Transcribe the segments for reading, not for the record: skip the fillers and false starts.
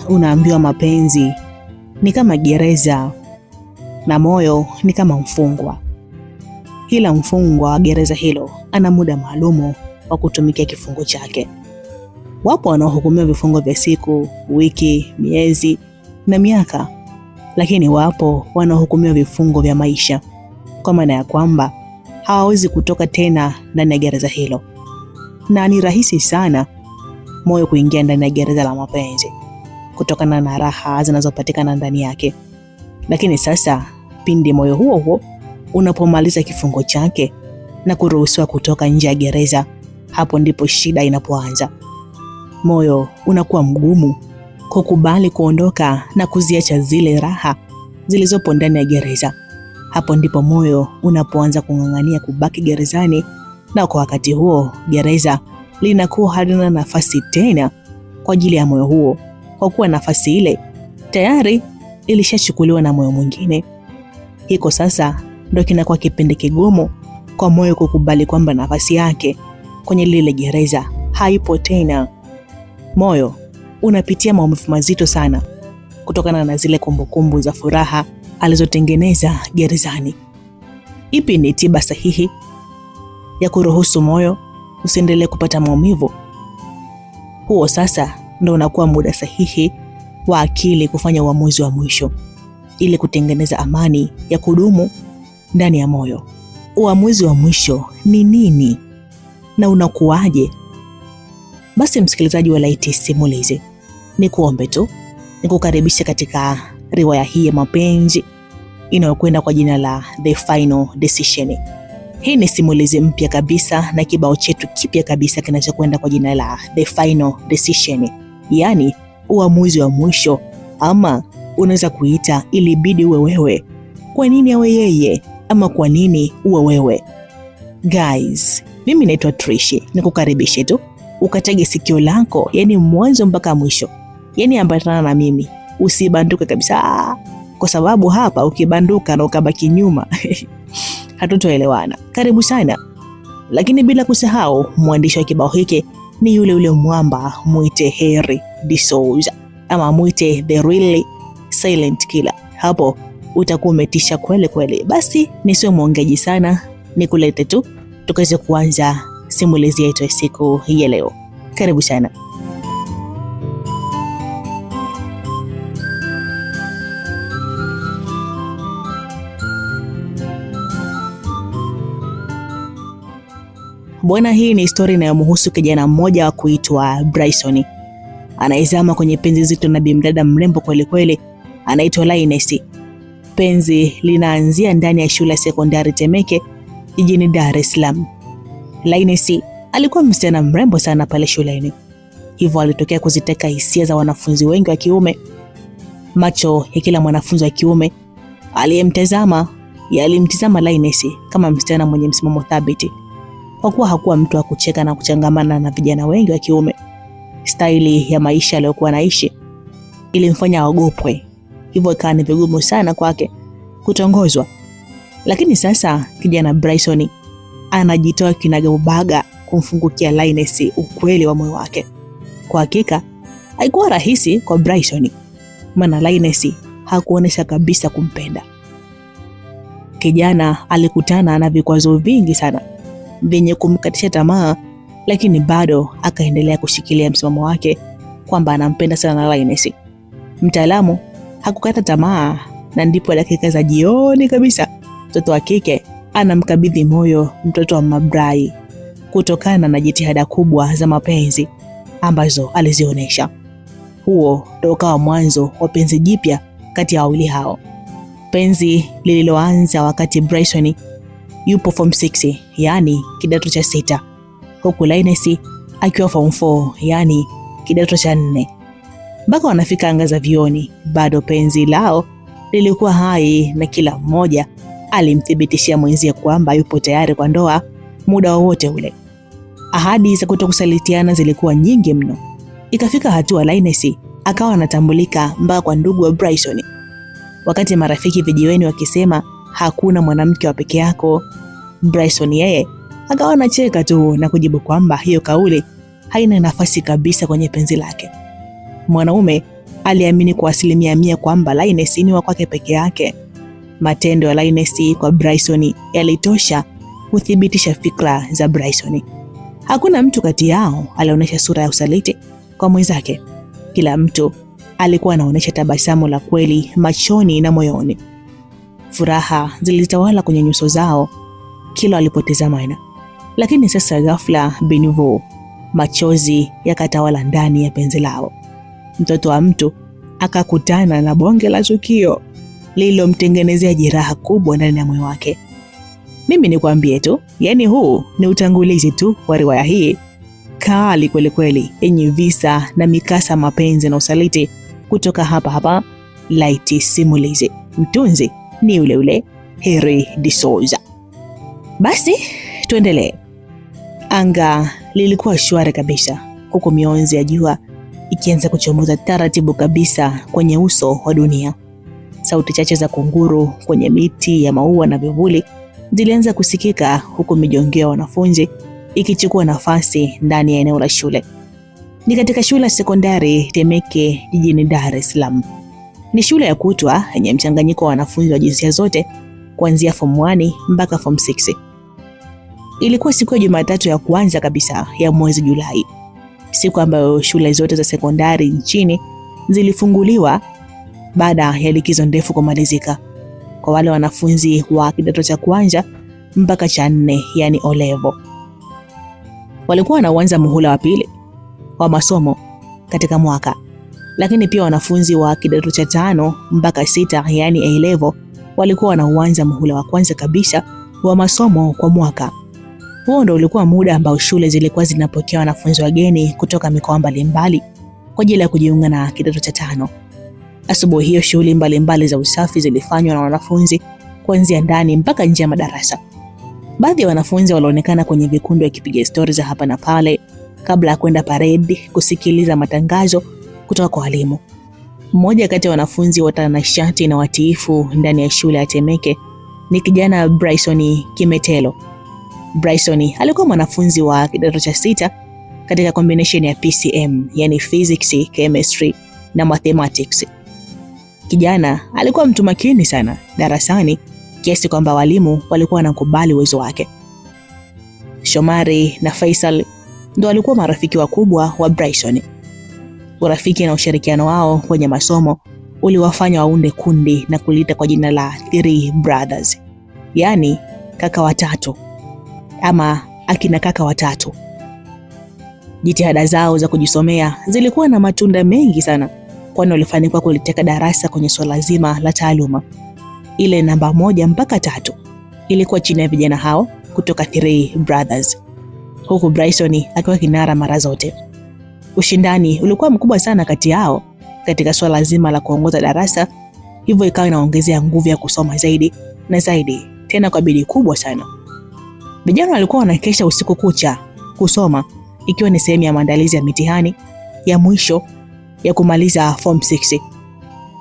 Unaambiwa mapenzi ni kama gereza na moyo ni kama mfungwa. Kila mfungwa wa gereza hilo ana muda maalumu wa kutumikia kifungo chake. Wapo wanaohukumiwa vifungo vya siku, wiki, miezi na miaka, lakini wapo wanaohukumiwa vifungo vya maisha, kwa maana ya kwamba hawawezi kutoka tena ndani ya gereza hilo. Na ni rahisi sana moyo kuingia ndani ya gereza la mapenzi kutokana na raha zinazopatikana ndani yake. Lakini sasa pindi moyo huo unapomaliza kifungo chake na kuruhusiwa kutoka nje ya gereza, hapo ndipo shida inapoanza. Moyo unakuwa mgumu kukubali kuondoka na kuziacha zile raha zilizopo ndani ya gereza. Hapo ndipo moyo unapoanza kung'ang'ania kubaki gerezani, na kwa wakati huo gereza linakuwa halina nafasi tena kwa ajili ya moyo huo, kwa kuwa nafasi ile tayari ilishachukuliwa na moyo mwingine. Hiko sasa ndio kinakuwa kipindi kigumu kwa moyo kukubali kwamba nafasi yake kwenye lile gereza haipo tena. Moyo unapitia maumivu mazito sana kutokana na zile kumbukumbu za furaha alizotengeneza gerezani. Ipi ni tiba sahihi ya kuruhusu moyo usiendelee kupata maumivu? Huo sasa ndio unakuwa muda sahihi wa akili kufanya uamuzi wa mwisho ili kutengeneza amani ya kudumu ndani ya moyo. Uamuzi wa mwisho ni nini na unakuwaje? Basi msikilizaji wa Light Simulizi, nikuombe tu nikukaribisha katika riwaya hii ya mapenzi inayokwenda kwa jina la The Final Decision. Hii ni simulizi mpya kabisa na kibao chetu kipya kabisa kinachokwenda kwa jina la The Final Decision, yani uamuzi wa mwisho, ama unaweza kuita ilibidi uwe wewe. Kwa nini awe yeye, ama kwa nini uwe wewe? Guys, mimi naitwa Trishi, nikukaribishe tu ukatege sikio lako, yani mwanzo mpaka mwisho, yani ambatana na mimi, usibanduke kabisa, kwa sababu hapa ukibanduka na ukabaki nyuma hatutoelewana. Karibu sana. Lakini bila kusahau mwandishi wa kibao hiki ni yule mwamba, muite Harry D'Souza, ama muite The Really Silent Killer. Hapo utakuwa umetisha kweli kweli. Basi nisiwe mwongeaji sana, nikulete tu tukaweze kuanza simulizi yetu ya siku hii ya leo. Karibu sana. Bwana, hii ni historia inayomhusu kijana mmoja wa kuitwa Bryson. Anaizama kwenye penzi zito na bimdada mrembo kweli kweli anaitwa Linus. Penzi linaanzia ndani ya shule ya sekondari Temeke jijini Dar es Salaam. Linus alikuwa msichana mrembo sana pale shuleni, hivyo alitokea kuziteka hisia za wanafunzi wengi wa kiume. Macho ya kila mwanafunzi wa kiume aliyemtazama yalimtazama Linus kama msichana mwenye msimamo thabiti, kwa kuwa hakuwa mtu wa kucheka na kuchangamana na vijana wengi wa kiume. Staili ya maisha aliyokuwa anaishi ilimfanya aogopwe, hivyo ikawa ni vigumu sana kwake kutongozwa. Lakini sasa kijana Bryson anajitoa kinagaubaga kumfungukia Linus ukweli wa moyo wake. Kwa hakika haikuwa rahisi kwa Bryson, maana Linus hakuonesha kabisa kumpenda. Kijana alikutana na vikwazo vingi sana vyenye kumkatisha tamaa, lakini bado akaendelea kushikilia msimamo wake kwamba anampenda sana Linus. Mtaalamu hakukata tamaa, na ndipo dakika za jioni kabisa mtoto wa kike anamkabidhi moyo mtoto wa Mabrai kutokana na jitihada kubwa za mapenzi ambazo alizionyesha. Huo ndio ukawa mwanzo wa penzi jipya kati ya wawili hao. Penzi lililoanza wakati Bryson yupo form 6, yani kidato cha 6, huku Linus akiwa form 4, yani kidato cha 4. Mpaka wanafika anga za vioni, bado penzi lao lilikuwa hai na kila mmoja alimthibitishia mwenzie kwamba yupo tayari kwa ndoa muda wowote ule. Ahadi za kutokusalitiana zilikuwa nyingi mno. Ikafika hatua Linus akawa anatambulika mpaka kwa ndugu wa Bryson. Wakati marafiki vijiweni wakisema hakuna mwanamke wa peke yako, Bryson yeye akawa anacheka tu na kujibu kwamba hiyo kauli haina nafasi kabisa kwenye penzi lake. Mwanaume aliamini kwa 100% kwamba Linus ni wa kwake peke yake. Matendo ya Linus kwa Bryson yalitosha kuthibitisha fikra za Bryson. Hakuna mtu kati yao alionyesha sura ya usaliti kwa mwenzake. Kila mtu alikuwa anaonyesha tabasamu la kweli machoni na moyoni. Furaha zilitawala kwenye nyuso zao kila walipotazamana. Lakini sasa ghafla Benvo, machozi yakatawala ndani ya penzi lao. Mtoto wa mtu akakutana na bonge la tukio lililomtengenezea jeraha kubwa ndani ya moyo wake. Mimi nikwambie tu, yani huu ni utangulizi tu wa riwaya hii kali kweli kweli, yenye visa na mikasa mapenzi na usaliti kutoka hapa Light Simulizi. Mtunzi ni yule Henry de Souza. Basi tuendelee. Anga lilikuwa shwari kabisa, huku mionzi ya jua ikianza kuchomoza taratibu kabisa kwenye uso wa dunia. Sauti chache za kunguru kwenye miti ya maua na vivuli zilianza kusikika, huku mijongeo ya wanafunzi ikichukua nafasi ndani ya eneo la shule. Ni katika shule ya sekondari Temeke jijini Dar es Salaam. Ni shule ya kutwa yenye mchanganyiko wa wanafunzi wa jinsia zote kuanzia form 1 mpaka form 6. Ilikuwa siku ya Jumatatu ya kwanza kabisa ya mwezi Julai, siku ambayo shule zote za sekondari nchini zilifunguliwa baada ya likizo ndefu kumalizika. Kwa wale wanafunzi wa kidato cha kwanza mpaka cha 4, yani O level, walikuwa wanaanza muhula wa pili wa masomo katika mwaka. Lakini pia wanafunzi wa kidato cha 5 mpaka 6, yani A level, walikuwa wanaanza muhula wa kwanza kabisa wa masomo kwa mwaka. Huo ndio ulikuwa muda ambao shule zilikuwa zinapokea wanafunzi wageni kutoka mikoa mbalimbali kwa ajili ya kujiunga na kidato cha 5. Asubuhi hiyo shughuli mbalimbali za usafi zilifanywa na wanafunzi kuanzia ndani mpaka nje ya madarasa. Baadhi ya wanafunzi walionekana kwenye vikundi wakipiga stori za hapa na pale kabla ya kwenda parade kusikiliza matangazo kutoka kwa walimu. Mmoja kati ya wanafunzi watanashati na watiifu ndani ya shule ya Temeke ni kijana Bryson Kimetelo. Bryson alikuwa mwanafunzi wa kidato cha 6 katika combination ya PCM, yani physics, chemistry na mathematics. Kijana alikuwa mtu makini sana darasani kiasi kwamba walimu walikuwa wanakubali uwezo wake. Shomari na Faisal ndio walikuwa marafiki wakubwa wa Bryson. Urafiki na ushirikiano wao kwenye masomo uliwafanya waunde kundi na kulita kwa jina la Three Brothers, yani kaka watatu ama akina kaka watatu. Jitihada zao za kujisomea zilikuwa na matunda mengi sana, kwani walifanikiwa kuliteka darasa kwenye swala zima la taaluma. Ile namba 1 mpaka 3 ilikuwa chini ya vijana hao kutoka Three Brothers, huku Bryson akiwa kinara mara zote. Ushindani ulikuwa mkubwa sana kati yao katika swala zima la kuongoza darasa, hivyo ikawa inaongezea nguvu ya kusoma zaidi na zaidi, tena kwa bidii kubwa sana. Vijana walikuwa wanakesha usiku kucha kusoma, ikiwa ni sehemu ya maandalizi ya mitihani ya mwisho ya kumaliza form 6.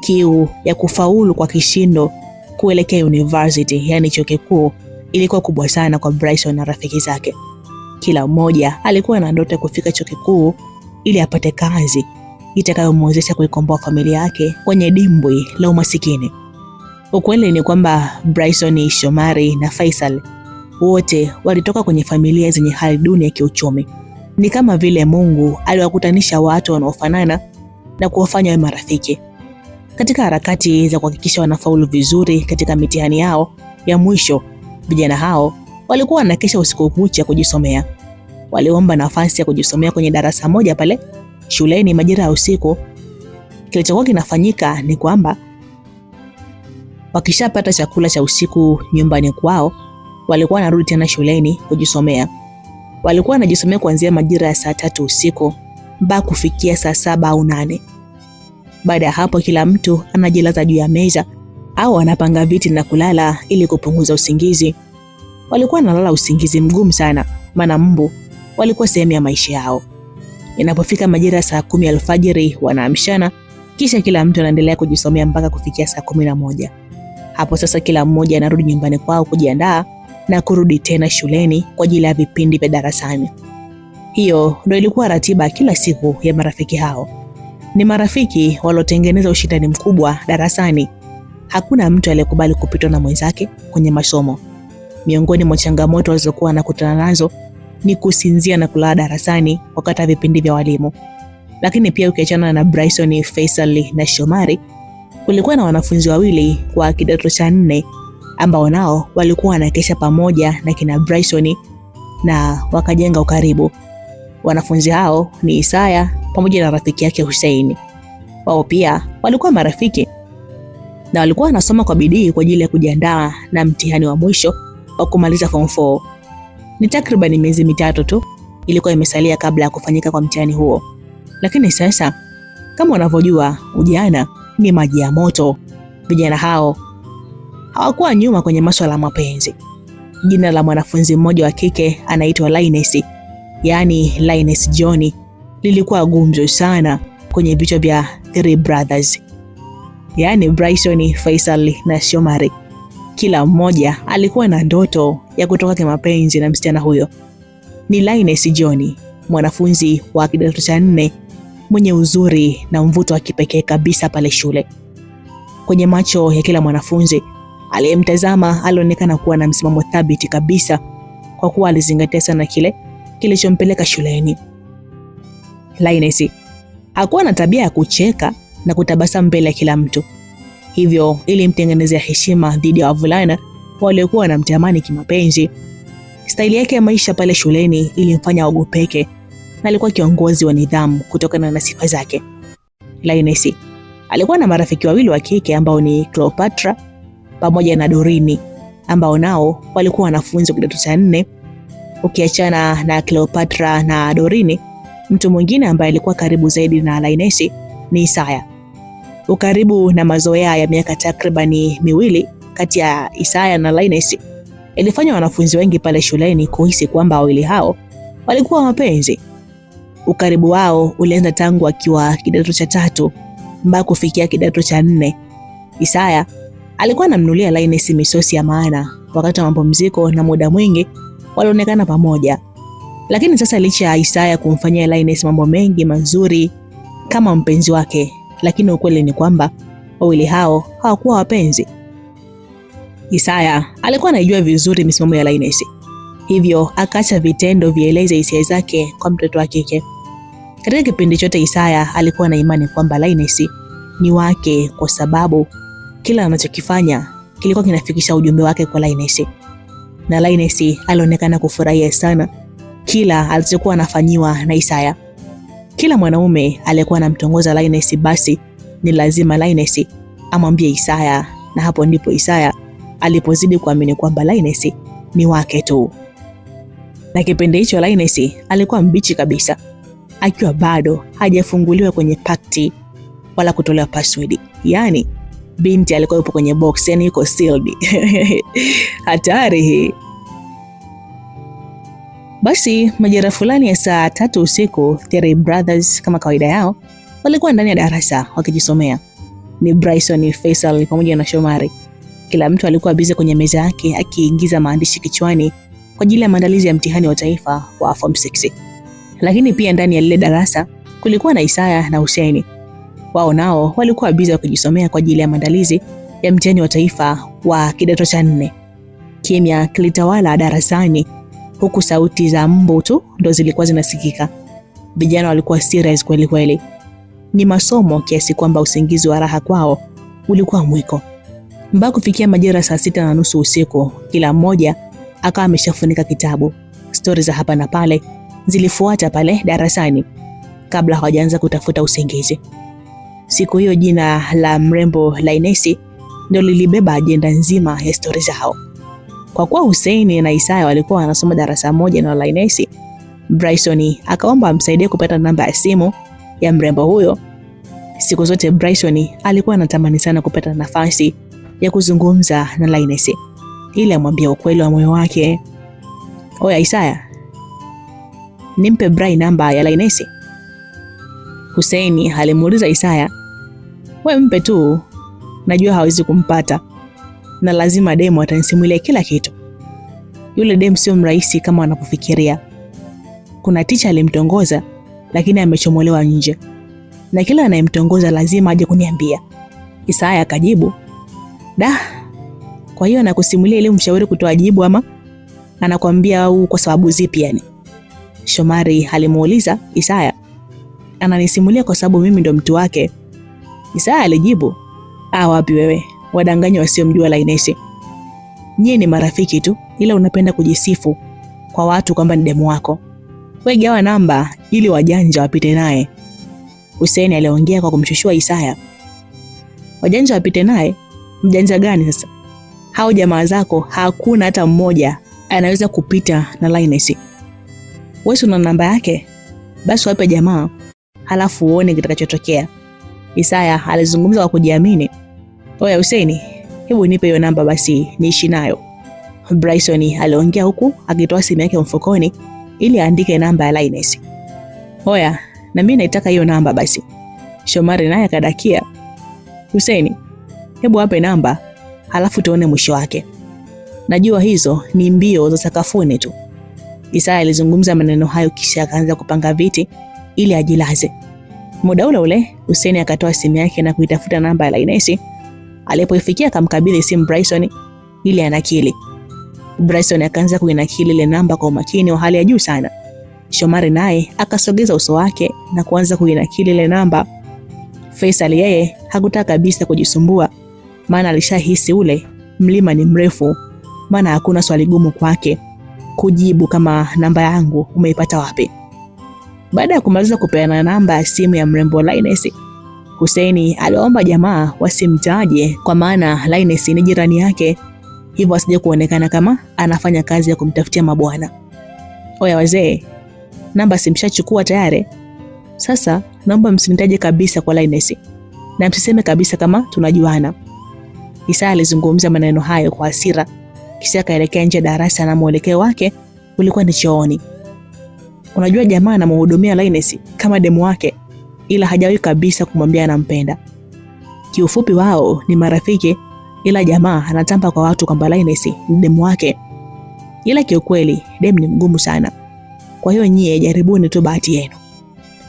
Kiu ya kufaulu kwa kishindo kuelekea university, yani chuo kikuu, ilikuwa kubwa sana kwa Bryson na rafiki zake. Kila mmoja alikuwa na ndoto kufika chuo kikuu ili apate kazi itakayomwezesha kuikomboa familia yake kwenye dimbwi la umasikini. Ukweli ni kwamba Bryson, Shomari na Faisal wote walitoka kwenye familia zenye hali duni ya kiuchumi. Ni kama vile Mungu aliwakutanisha watu wanaofanana na kuwafanya wawe marafiki. Katika harakati za kuhakikisha wanafaulu vizuri katika mitihani yao ya mwisho, vijana hao walikuwa wanakesha usiku kucha kujisomea. Waliomba nafasi ya kujisomea kwenye darasa moja pale shuleni majira ya usiku. Kilichokuwa kinafanyika ni kwamba wakishapata chakula cha usiku nyumbani kwao, walikuwa wanarudi tena shuleni kujisomea. Walikuwa wanajisomea kuanzia majira ya saa 3 usiku mpaka kufikia saa 7 au 8. Baada ya hapo kila mtu anajilaza juu ya meza au anapanga viti na kulala ili kupunguza usingizi. Walikuwa wanalala usingizi mgumu sana, maana mbu walikuwa sehemu ya maisha yao. Inapofika majira saa 10 alfajiri wanaamshana, kisha kila mtu anaendelea kujisomea mpaka kufikia saa 11. Hapo sasa kila mmoja anarudi nyumbani kwao kujiandaa na kurudi tena shuleni kwa ajili ya vipindi vya darasani. Hiyo ndio ilikuwa ratiba kila siku ya marafiki hao. Ni marafiki waliotengeneza ushindani mkubwa darasani. Hakuna mtu aliyekubali kupitwa na mwenzake kwenye masomo. Miongoni mwa changamoto walizokuwa wanakutana nazo ni kusinzia na kulala darasani wakati wa vipindi vya walimu. Lakini pia ukiachana na Bryson, Faisal na Shomari, kulikuwa na wanafunzi wawili wa kidato cha 4 ambao nao walikuwa wanakesha pamoja na kina Bryson na wakajenga ukaribu. Wanafunzi hao ni Isaya pamoja na rafiki yake Hussein. Wao pia walikuwa marafiki na walikuwa wanasoma kwa bidii kwa ajili ya kujiandaa na mtihani wa mwisho wa kumaliza form 4. Ni takriban miezi mitatu tu ilikuwa imesalia kabla ya kufanyika kwa mtihani huo. Lakini sasa, kama unavyojua, ujana ni maji ya moto. Vijana hao hawakuwa nyuma kwenye masuala ya mapenzi. Jina la mwanafunzi mmoja wa kike anaitwa Linus, yani Linus John, lilikuwa gumzo sana kwenye vichwa vya three brothers, yani Bryson, Faisal na Shomari. Kila mmoja alikuwa na ndoto ya kutoka kimapenzi na msichana huyo. Ni Linus John, mwanafunzi wa kidato cha 4 mwenye uzuri na mvuto wa kipekee kabisa pale shule. Kwenye macho ya kila mwanafunzi aliyemtazama alionekana kuwa na msimamo thabiti kabisa, kwa kuwa alizingatia sana kile kilichompeleka shuleni. Linus hakuwa na tabia ya kucheka na kutabasamu mbele ya kila mtu, hivyo ilimtengenezea heshima dhidi ya wavulana waliokuwa wanamtamani kimapenzi. Staili yake ya maisha pale shuleni ilimfanya aogopeke na alikuwa kiongozi wa nidhamu kutokana na sifa zake. Linus alikuwa na marafiki wawili wa kike ambao ni Cleopatra pamoja na Dorini, ambao nao walikuwa wanafunzi wa kidato cha 4. Ukiachana na Cleopatra na Dorini, mtu mwingine ambaye alikuwa karibu zaidi na Linus ni Isaya. Ukaribu na mazoea ya miaka takribani 2 kati ya Isaya na Linus ilifanya wanafunzi wengi pale shuleni kuhisi kwamba wawili hao walikuwa wapenzi. Ukaribu wao ulianza tangu akiwa kidato cha 3 mpaka kufikia kidato cha 4. Isaya alikuwa anamnulia Linus misosi ya maana wakati wa mapumziko na muda mwingi walionekana pamoja. Lakini sasa, licha ya Isaya kumfanyia Linus mambo mengi mazuri kama mpenzi wake, lakini ukweli ni kwamba wawili hao hawakuwa wapenzi. Isaya alikuwa anajua vizuri misimamo ya Linus, hivyo akaacha vitendo vieleze hisia zake kwa mtoto wa kike. Katika kipindi chote Isaya alikuwa na imani kwamba Linus ni wake, kwa sababu kila anachokifanya kilikuwa kinafikisha ujumbe wake kwa Linus. Na Linus alionekana kufurahia sana kila alichokuwa anafanyiwa na Isaya. Kila mwanaume aliyekuwa anamtongoza Linus, basi ni lazima Linus amwambie Isaya, na hapo ndipo Isaya alipozidi kuamini kwamba Linus ni wake tu. Na kipindi hicho Linus alikuwa mbichi kabisa, akiwa bado hajafunguliwa kwenye pakti wala kutolewa password. Yani binti alikuwa yupo kwenye box, yani yuko sealed. Hatari hii. Basi majira fulani ya saa 3 usiku, three brothers kama kawaida yao walikuwa ndani ya darasa wakijisomea. Ni Bryson, Faisal pamoja na Shomari. Kila mtu alikuwa busy kwenye meza yake akiingiza maandishi kichwani kwa ajili ya maandalizi ya mtihani wa taifa wa form 6. Lakini pia ndani ya lile darasa kulikuwa na Isaya na Hussein. Wao nao walikuwa busy wakijisomea kwa ajili ya maandalizi ya mtihani wa taifa wa kidato cha 4. Kimya kilitawala darasani, huku sauti za mbu tu ndo zilikuwa zinasikika. Vijana walikuwa serious kweli kweli. Ni masomo kiasi kwamba usingizi wa raha kwao ulikuwa mwiko. Mpaka kufikia majira saa 6:30 usiku, kila mmoja akawa ameshafunika kitabu. Stori za hapa na pale zilifuata pale darasani kabla hawajaanza kutafuta usingizi. Siku hiyo jina la mrembo Linus ndio lilibeba ajenda nzima ya stori zao. Kwa kuwa Hussein na Isaya walikuwa wanasoma darasa moja na Linus, Bryson akaomba amsaidie kupata namba ya simu ya mrembo huyo. Siku zote Bryson alikuwa anatamani sana kupata nafasi ya kuzungumza na Linus ili amwambie ukweli wa moyo wake. Oya Isaya, nimpe Bry namba ya Linus. Hussein alimuuliza Isaya, wewe mpe tu, najua hawezi kumpata na lazima demo atanisimulia kila kitu. Yule demo sio mrahisi kama anapofikiria. Kuna teacher alimtongoza lakini amechomolewa nje. na kila anayemtongoza lazima aje kuniambia. Isaya akajibu, "Da, kwa hiyo anakusimulia ili umshauri kutoa jibu ama anakuambia au kwa sababu zipi yani?" Shomari alimuuliza Isaya. "Ananisimulia kwa sababu mimi ndo mtu wake." Isaya alijibu, "Wapi wewe, wadanganya wasiomjua Lainesi. Nyie ni marafiki tu, ila unapenda kujisifu kwa watu kwamba ni demu wako. Wewe gawa namba ili wajanja wapite naye." Hussein aliongea kwa kumshushua Isaya. "Wajanja wapite naye? Mjanja gani sasa? Hao jamaa zako hakuna hata mmoja anaweza kupita na Lainesi. Wewe una namba yake? Basi wape jamaa, halafu uone kitakachotokea." Isaya alizungumza kwa kujiamini. "Oya Hussein, hebu nipe hiyo namba basi niishi nayo." Bryson aliongea huku akitoa simu yake mfukoni ili aandike namba ya Lainesi. "Oya, na mimi naitaka hiyo namba basi." Shomari naye akadakia. "Hussein, hebu wape namba, halafu tuone mwisho wake. Najua hizo ni mbio za sakafuni tu." Isaya alizungumza maneno hayo kisha akaanza kupanga viti ili ajilaze. Muda ule ule Hussein akatoa simu yake na kuitafuta namba ya Lainesi. Alipoifikia akamkabidhi simu Bryson ili anakili. Bryson akaanza kuinakili ile namba kwa umakini wa hali ya juu sana. Shomari naye akasogeza uso wake na kuanza kuinakili ile namba. Faisal yeye hakutaka kabisa kujisumbua, maana alishahisi ule mlima ni mrefu, maana hakuna swali gumu kwake kujibu kama namba yangu umeipata wapi. Baada ya kumaliza kupeana namba ya simu ya mrembo Lainesi, Hussein aliomba jamaa wasimtaje kwa maana Lainesi ni jirani yake, hivyo asije kuonekana kama anafanya kazi ya kumtafutia mabwana. "Oya wazee, namba simshachukua tayari. Sasa naomba msinitaje kabisa kwa Lainesi, na msiseme kabisa kama tunajuana." Isaya alizungumza maneno hayo kwa hasira, kisha akaelekea nje darasa na mwelekeo wake ulikuwa ni chooni. Unajua jamaa anamhudumia Lainesi kama demu wake, ila hajawahi kabisa kumwambia anampenda. Kiufupi wao ni marafiki, ila jamaa anatamba kwa watu kwamba Lainesi ni demu wake. Ila kiukweli demu ni mgumu sana. Kwa hiyo nyie jaribuni tu bahati yenu.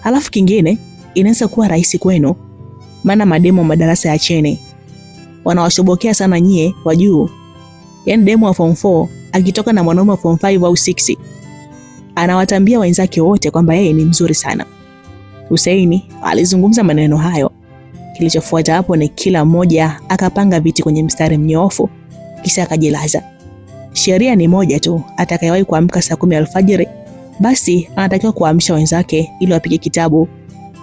Halafu kingine inaweza kuwa rahisi kwenu, maana mademu wa madarasa ya chini wanawashobokea sana nyie wa juu. Yaani demu wa form 4 akitoka na mwanaume wa form 5 au 6 anawatambia wenzake wote kwamba yeye ni mzuri sana. Hussein alizungumza maneno hayo. Kilichofuata hapo ni kila mmoja akapanga viti kwenye mstari mnyoofu kisha akajilaza. Sheria ni moja tu, atakayewahi kuamka saa 10 alfajiri basi anatakiwa kuamsha wenzake ili wapige kitabu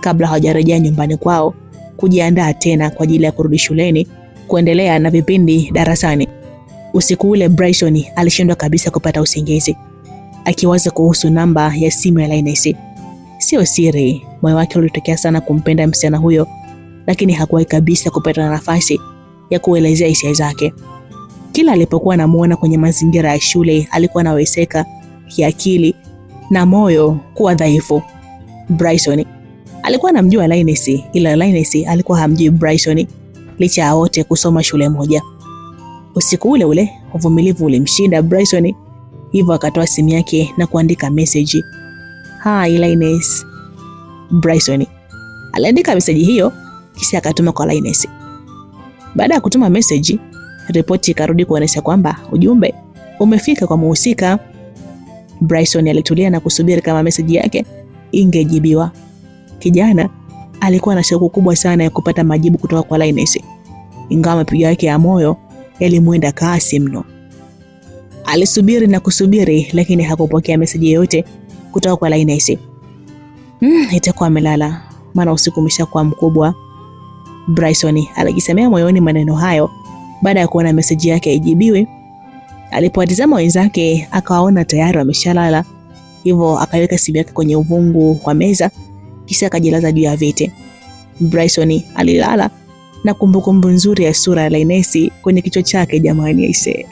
kabla hawajarejea nyumbani kwao kujiandaa tena kwa ajili ya kurudi shuleni kuendelea na vipindi darasani. Usiku ule Bryson alishindwa kabisa kupata usingizi, akiwaza kuhusu namba ya simu ya Lainesi. Sio siri, moyo wake ulitokea sana kumpenda msichana huyo, lakini hakuwahi kabisa kupata nafasi ya kuelezea hisia zake. Kila alipokuwa anamuona kwenye mazingira ya shule alikuwa anaweseka kiakili na moyo kuwa dhaifu. Bryson alikuwa anamjua Lainesi, ila Lainesi alikuwa hamjui Bryson licha ya wote kusoma shule moja. Usiku ule ule uvumilivu ulimshinda Bryson, hivyo akatoa simu yake na kuandika message. "Hi Lainesi." Bryson aliandika message hiyo kisha akatuma kwa Lainesi. Baada ya kutuma message, ripoti ikarudi kuonesha kwamba ujumbe umefika kwa muhusika. Bryson alitulia na kusubiri kama message yake ingejibiwa. Kijana alikuwa na shauku kubwa sana ya kupata majibu kutoka kwa Lainesi, ingawa mapigo yake ya moyo yalimwenda kasi mno. Alisubiri na kusubiri, lakini hakupokea message yoyote kutoka kwa Lainesi. Itakuwa amelala, maana usiku umeshakuwa mkubwa. Bryson alijisemea moyoni maneno hayo baada ya kuona message yake ijibiwe. Alipowatazama wenzake akawaona tayari wameshalala, hivyo akaweka simu yake kwenye uvungu wa meza kisha akajilaza juu ya viti. Bryson alilala na kumbukumbu nzuri ya sura ya Lainesi kwenye kichwa chake, jamani aise.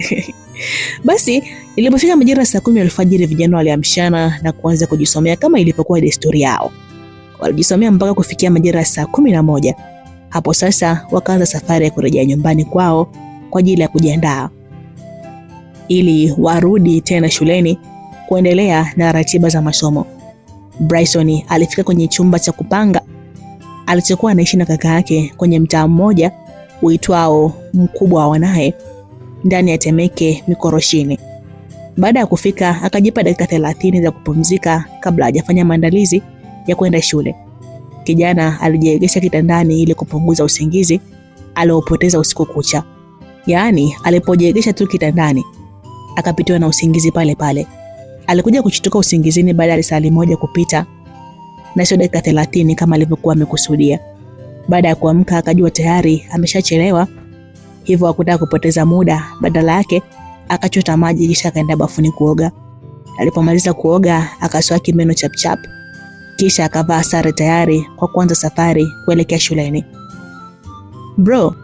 Basi ilipofika majira saa 10 alfajiri, vijana waliamshana na kuanza kujisomea kama ilivyokuwa desturi yao. Walijisomea mpaka kufikia majira saa 11. Hapo sasa wakaanza safari ya kurejea nyumbani kwao kwa ajili ya kujiandaa ili warudi tena shuleni kuendelea na ratiba za masomo. Bryson alifika kwenye chumba cha kupanga alichokuwa anaishi na kaka yake kwenye mtaa mmoja uitwao Mkubwa wa Wanae ndani ya Temeke Mikoroshini. Baada ya kufika akajipa dakika 30 za kupumzika kabla hajafanya maandalizi ya kwenda shule. Kijana alijiegesha kitandani ili kupunguza usingizi aliopoteza usiku kucha. Yaani alipojiegesha tu kitandani akapitiwa na usingizi pale pale. Alikuja kushtuka usingizini baada ya saa moja kupita na sio dakika 30 kama alivyokuwa amekusudia. Baada ya kuamka akajua tayari ameshachelewa, hivyo hakutaka kupoteza muda, badala yake akachota maji kisha akaenda bafuni kuoga. Alipomaliza kuoga akaswaki meno chap kisha akavaa sare tayari kwa kuanza safari kuelekea shuleni. "Bro,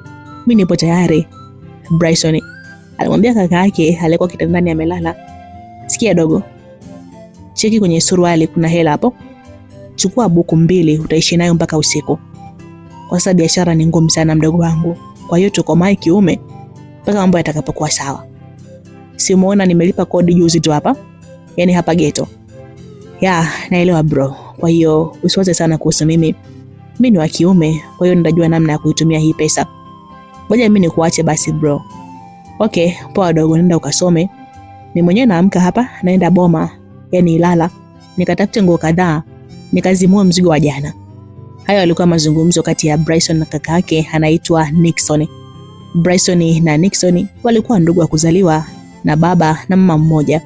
mimi nipo tayari," Bryson alimwambia kaka yake aliyekuwa kitandani amelala. "Sikia dogo, cheki kwenye suruali kuna hela hapo. Chukua buku 2 utaishi nayo mpaka usiku. Kwa sababu biashara ni ngumu sana mdogo wangu. Kwa hiyo tuko mai kiume mpaka mambo yatakapokuwa sawa. Si umeona nimelipa kodi juzi tu hapa? Yaani hapa ghetto." "Ya, naelewa bro. Kwa hiyo usiwaze sana kuhusu mimi. Mimi ni wa kiume, kwa hiyo nitajua namna ya kuitumia hii pesa. Ngoja mimi nikuache basi bro." "Okay, poa dogo, nenda ukasome. Mimi mwenyewe naamka hapa naenda Boma, yani Ilala, nikatafute nguo kadhaa, nikazimua mzigo wa jana." Hayo yalikuwa mazungumzo kati ya Bryson na kaka yake anaitwa Nixon. Bryson na Nixon walikuwa ndugu wa kuzaliwa na baba na mama mmoja.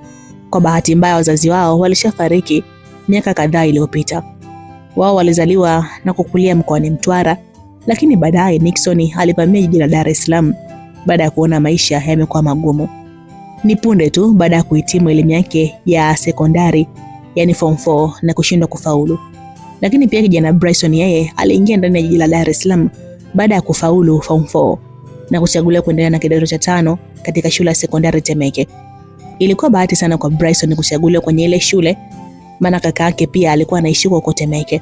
Kwa bahati mbaya wazazi wao walishafariki miaka kadhaa iliyopita. Wao walizaliwa na kukulia mkoani Mtwara, lakini baadaye Nixon alivamia jiji la Dar es Salaam baada ya kuona maisha yamekuwa magumu. Ni punde tu baada ya kuhitimu elimu yake ya sekondari, yani form 4, na kushindwa kufaulu. Lakini pia kijana Bryson yeye aliingia ndani ya jiji la Dar es Salaam baada ya kufaulu form 4 na kuchaguliwa kuendelea na kidato cha 5 katika shule ya sekondari Temeke. Ilikuwa bahati sana kwa Bryson kuchaguliwa kwenye ile shule, maana kaka yake pia alikuwa anaishi huko Temeke.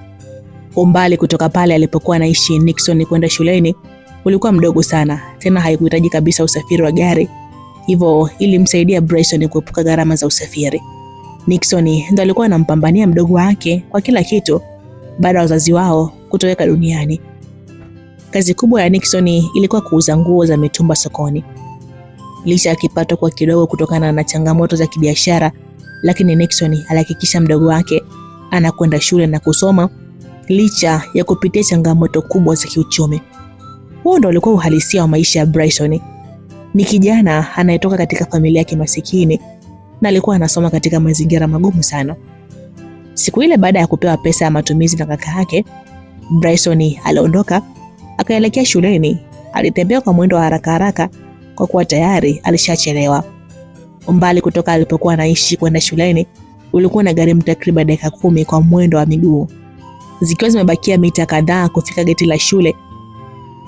Umbali kutoka pale alipokuwa anaishi Nixon kwenda shuleni ulikuwa mdogo sana, tena haikuhitaji kabisa usafiri wa gari. Hivyo ilimsaidia Bryson kuepuka gharama za usafiri. Nixon ndo alikuwa anampambania mdogo wake kwa kila kitu baada ya wazazi wao kutoweka duniani. Kazi kubwa ya Nixon ilikuwa kuuza nguo za mitumba sokoni. Licha ya kipato kwa kidogo kutokana na changamoto za kibiashara, lakini Nixon alihakikisha mdogo wake anakwenda shule na kusoma licha ya kupitia changamoto kubwa za kiuchumi. Huo ndo ulikuwa uhalisia wa maisha ya Bryson. Ni kijana anayetoka katika familia ya kimasikini na alikuwa anasoma katika mazingira magumu sana. Siku ile baada ya kupewa pesa ya matumizi na kaka yake, Bryson aliondoka akaelekea shuleni. Alitembea kwa mwendo wa haraka kwa kuwa tayari alishachelewa. Umbali kutoka alipokuwa anaishi kwenda shuleni ulikuwa na gharimu takriban dakika 10 kwa mwendo wa miguu. Zikiwa zimebakia mita kadhaa kufika geti la shule,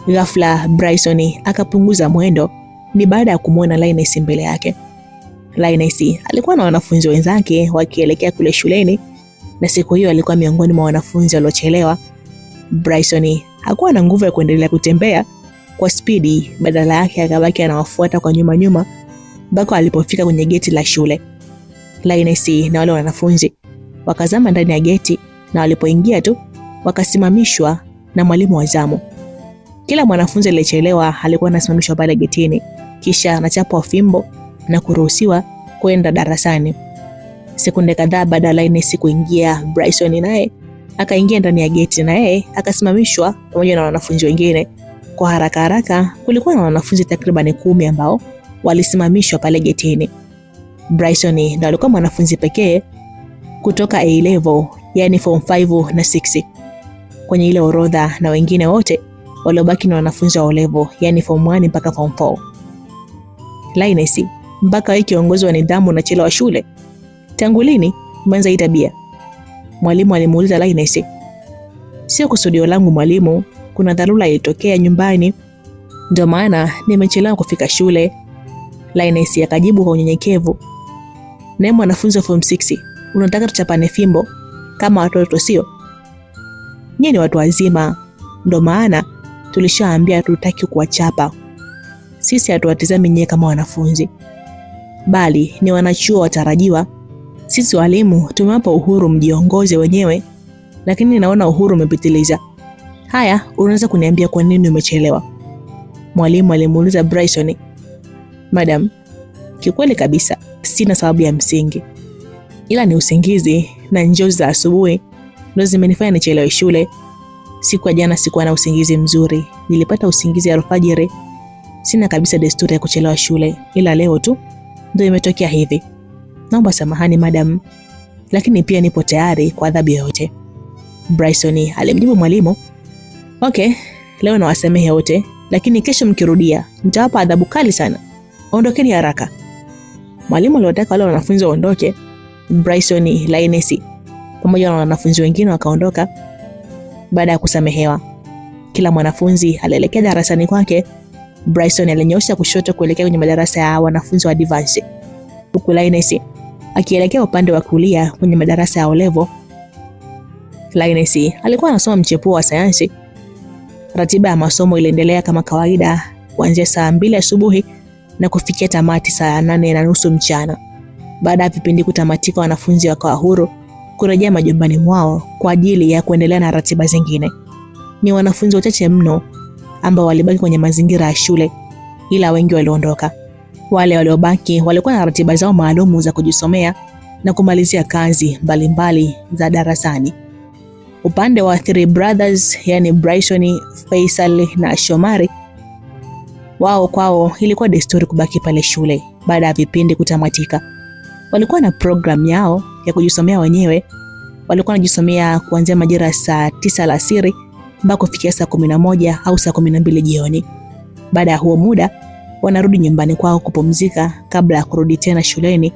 ghafla Bryson akapunguza mwendo. Ni baada ya kumuona Linus mbele yake. Linus alikuwa na wanafunzi wenzake wakielekea kule shuleni, na siku hiyo alikuwa miongoni mwa wanafunzi waliochelewa. Bryson hakuwa na nguvu ya kuendelea kutembea kwa spidi, badala yake akabaki anawafuata kwa nyuma mpaka alipofika kwenye geti la shule. Linus na wale wanafunzi wakazama ndani ya geti, na walipoingia tu wakasimamishwa na mwalimu wa zamu. Kila mwanafunzi aliyechelewa alikuwa anasimamishwa pale getini, kisha anachapwa fimbo na kuruhusiwa kwenda darasani. Sekunde kadhaa baada ya Linus kuingia, Bryson naye akaingia ndani ya geti, na yeye akasimamishwa pamoja na wanafunzi wengine. Kwa haraka kulikuwa na wanafunzi takriban 10 ambao walisimamishwa pale getini. Bryson ndiye alikuwa mwanafunzi pekee kutoka A level, yani form 5 na 6 kwenye ile orodha, na wengine wote waliobaki na wanafunzi wa O level, yani form 1 mpaka form 4. Linus, mpaka wewe kiongozi wa nidhamu na chelewa shule? Tangu lini umeanza hii tabia? Mwalimu alimuuliza Linus. Sio kusudio langu mwalimu, kuna dharura ilitokea nyumbani ndio maana nimechelewa kufika shule, Linus akajibu kwa unyenyekevu. Na mwanafunzi wa form 6, unataka tuchapane fimbo kama watoto sio? Nyinyi ni watu wazima, ndio maana tulishaambia tutaki kuwachapa. Sisi hatuwatazami nyinyi kama wanafunzi, bali ni wanachuo watarajiwa. Sisi walimu tumewapa uhuru mjiongoze wenyewe, lakini naona uhuru umepitiliza. Haya, unaweza kuniambia kwa nini umechelewa? Mwalimu alimuuliza Bryson. Madam, kikweli kabisa sina sababu ya msingi, ila ni usingizi na njozi za asubuhi ndio zimenifanya nichelewe shule. Siku ya jana sikuwa na usingizi mzuri, nilipata usingizi alfajiri. Sina kabisa desturi ya kuchelewa shule, ila leo tu ndio imetokea hivi. Naomba samahani madam, lakini pia nipo tayari kwa adhabu yoyote. Bryson alimjibu mwalimu. Okay, leo nawasamehe wote, lakini kesho mkirudia nitawapa adhabu kali sana. Ondokeni haraka. Mwalimu aliwataka wale wanafunzi waondoke. Bryson, Linus pamoja na wanafunzi wengine wakaondoka baada ya kusamehewa. Kila mwanafunzi alielekea darasani kwake. Bryson alinyosha kushoto kuelekea kwenye madarasa ya wanafunzi wa advance, huku Linus akielekea upande wa kulia kwenye madarasa ya O-level. Linus alikuwa anasoma mchepuo wa sayansi. Ratiba ya masomo iliendelea kama kawaida kuanzia saa 2 asubuhi na kufikia tamati saa 8:30 mchana. Baada ya vipindi kutamatika, wanafunzi wakawa huru kurejea majumbani mwao kwa ajili ya kuendelea na ratiba zingine. Ni wanafunzi wachache mno ambao walibaki kwenye mazingira ya shule, ila wengi waliondoka. Wale waliobaki walikuwa na ratiba zao maalumu za kujisomea na kumalizia kazi mbalimbali za darasani. Upande wa Three Brothers, yani Bryson, Faisal na Shomari, wao kwao ilikuwa desturi kubaki pale shule baada ya vipindi kutamatika. Walikuwa na program yao ya kujisomea wenyewe. Walikuwa wanajisomea kuanzia majira saa 9 alasiri mpaka kufikia saa 11 au saa 12 jioni. Baada ya huo muda wanarudi nyumbani kwao kupumzika kabla ya kurudi tena shuleni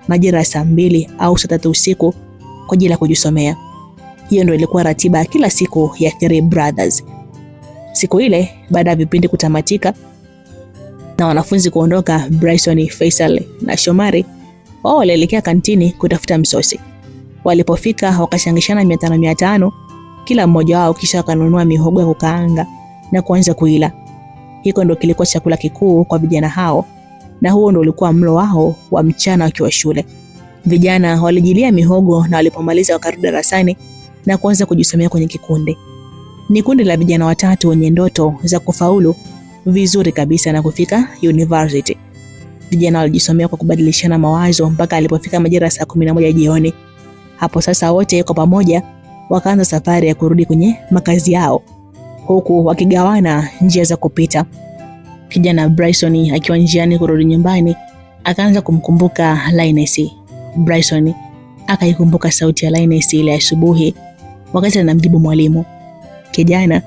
majira saa 2 au saa 3 usiku kwa ajili ya kujisomea. Hiyo ndio ilikuwa ratiba kila siku ya Three Brothers. Siku ile baada ya vipindi kutamatika na wanafunzi kuondoka, Bryson, Faisal na Shomari wao walielekea kantini kutafuta msosi. Walipofika wakashangishana 500 kila mmoja wao, kisha wakanunua mihogo ya kukaanga na kuanza kuila. Hiko ndio kilikuwa chakula kikuu kwa vijana hao, na huo ndio ulikuwa mlo wao wa mchana wakiwa shule. Vijana walijilia mihogo na walipomaliza wakarudi darasani na kuanza kujisomea kwenye kikundi. Ni kundi la vijana watatu wenye ndoto za kufaulu vizuri kabisa na kufika university. Vijana walijisomea kwa kubadilishana mawazo mpaka alipofika majira saa 11 jioni. Hapo sasa wote kwa pamoja wakaanza safari ya kurudi kwenye makazi yao, huku wakigawana njia za kupita. Kijana Bryson akiwa njiani kurudi nyumbani akaanza kumkumbuka Linus. Bryson akaikumbuka sauti ya Linus ile asubuhi wakati anamjibu mwalimu. Kijana